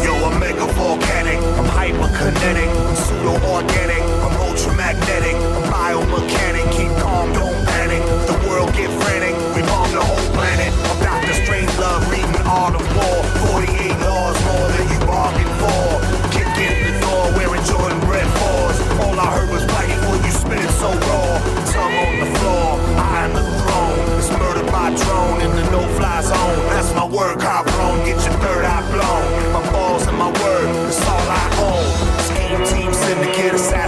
Speaker 4: Yo, I'm mega volcanic, I'm hyperkinetic, I'm pseudo-organic, I'm ultramagnetic, I'm biomechanic, keep calm, don't panic, the world get frantic, we bomb the whole planet, I'm Dr. Strangelove, reading Art of War, 48 laws, more than you bargained for, kick in the door, wearing Jordan Bread 4s, all I heard was black before you spit it so raw, tongue on the floor, I am the throne, it's murdered by drone in the no-fly zone, that's my word, high blown, get your third eye blown, my balls and my word, it's all I own, scheme team, syndicate, assassin.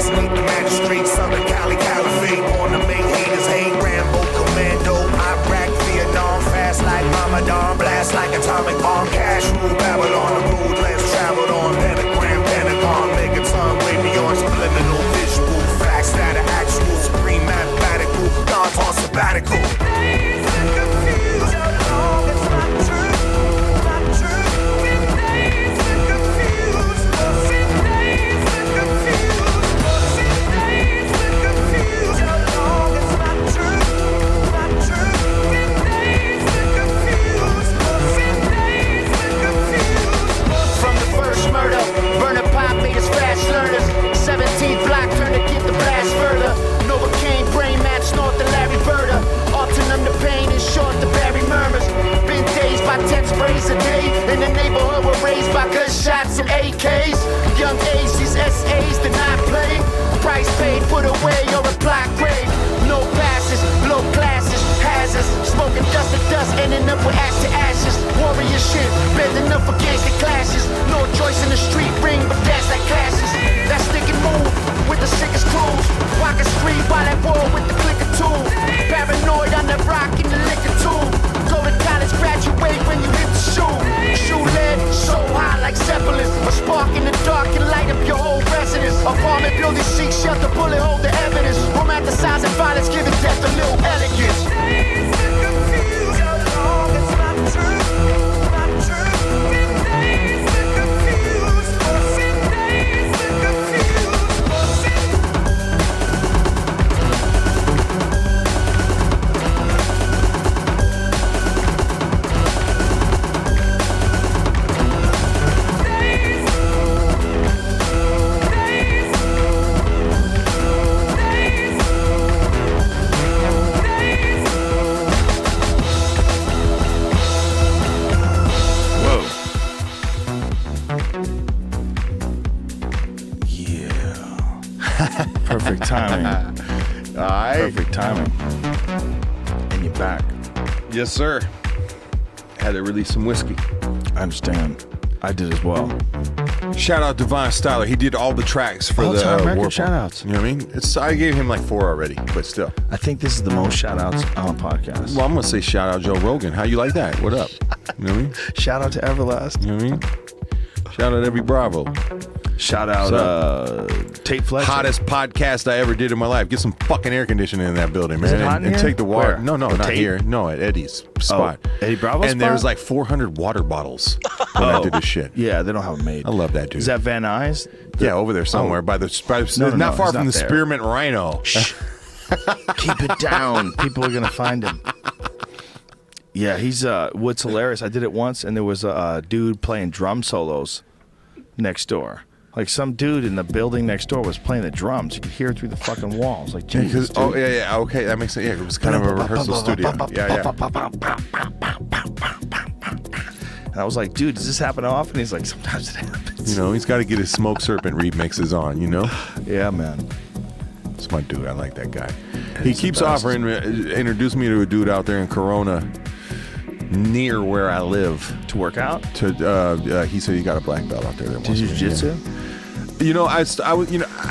Speaker 5: Apartment building chic, shelter, bullet hold the evidence. Romanticizing violence, giving death a little elegance.
Speaker 6: Days to confuse how long it's not true, not true. 10 days to confuse, 10 days to confuse,
Speaker 2: Perfect timing.
Speaker 1: All right.
Speaker 2: Perfect timing. And you're back.
Speaker 1: Yes, sir. Had to release some whiskey.
Speaker 2: I understand. I did as well.
Speaker 1: Shout out Divine Styler. He did all the tracks for the
Speaker 2: All-time record
Speaker 1: Warp.
Speaker 2: shout-outs.
Speaker 1: You know what I mean? I gave him like 4 already, but still.
Speaker 2: I think this is the most shout-outs on a podcast.
Speaker 1: Well, I'm gonna say shout out Joe Rogan. How you like that? What up? You know what I mean?
Speaker 2: Shout out to Everlast.
Speaker 1: You know what I mean? Shout out every Bravo.
Speaker 2: Shout out Tate Fletcher.
Speaker 1: Hottest podcast I ever did in my life. Get some fucking air conditioning in that building, man.
Speaker 2: Is it hot in
Speaker 1: and
Speaker 2: here?
Speaker 1: take the water.
Speaker 2: Where?
Speaker 1: No,
Speaker 2: Oh,
Speaker 1: not
Speaker 2: Tate?
Speaker 1: here. No, at Eddie's spot.
Speaker 2: Eddie Bravo's
Speaker 1: And there was
Speaker 2: spot?
Speaker 1: like 400 water bottles when I did this shit.
Speaker 2: Yeah, they don't have it made.
Speaker 1: I love that dude.
Speaker 2: Is that Van Nuys?
Speaker 1: Yeah, over there somewhere by the
Speaker 2: No,
Speaker 1: not far
Speaker 2: he's
Speaker 1: from
Speaker 2: not
Speaker 1: the
Speaker 2: there.
Speaker 1: Spearmint Rhino.
Speaker 2: Keep it down. People are gonna find him. Yeah, he's what's hilarious. I did it once, and there was a dude playing drum solos next door. Like some dude in the building next door was playing the drums. You could hear it through the fucking walls. Like, Jesus, dude.
Speaker 1: Yeah, okay, that makes sense. Yeah, it was kind of a rehearsal studio. Yeah.
Speaker 2: And I was like, dude, does this happen often? He's like, sometimes it happens.
Speaker 1: You know, he's got to get his Smoke Serpent remixes on. You know,
Speaker 2: Yeah, man.
Speaker 1: it's my dude. I like that guy.
Speaker 2: He's
Speaker 1: He
Speaker 2: the
Speaker 1: keeps
Speaker 2: best.
Speaker 1: offering. Introduced me to a dude out there in Corona, near where I live.
Speaker 2: To work out?
Speaker 1: He said he got a black belt out there. That
Speaker 2: Did
Speaker 1: wants
Speaker 2: you
Speaker 1: me.
Speaker 2: jiu-jitsu?
Speaker 1: Yeah. You know, I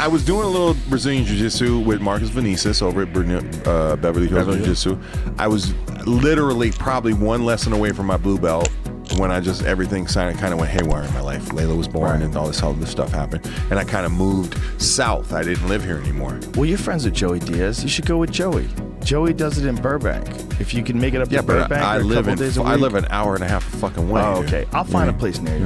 Speaker 1: was doing a little Brazilian jiu-jitsu with Marcus Vinicius over at Beverly Hills
Speaker 2: Beverly Hills.
Speaker 1: Jiu-Jitsu. I was literally probably one lesson away from my blue belt when everything kind of went haywire in my life. Layla was born and all this other stuff happened, and I kind of moved south. I didn't live here anymore.
Speaker 2: Well, you're friends with Joey Diaz. You should go with Joey. Joey does it in Burbank. If you can make it up to
Speaker 1: Yeah, but
Speaker 2: Burbank,
Speaker 1: I
Speaker 2: or a
Speaker 1: live
Speaker 2: couple days a week.
Speaker 1: I live an hour and a half fucking way.
Speaker 2: Oh,
Speaker 1: dude.
Speaker 2: okay. I'll find a place near you.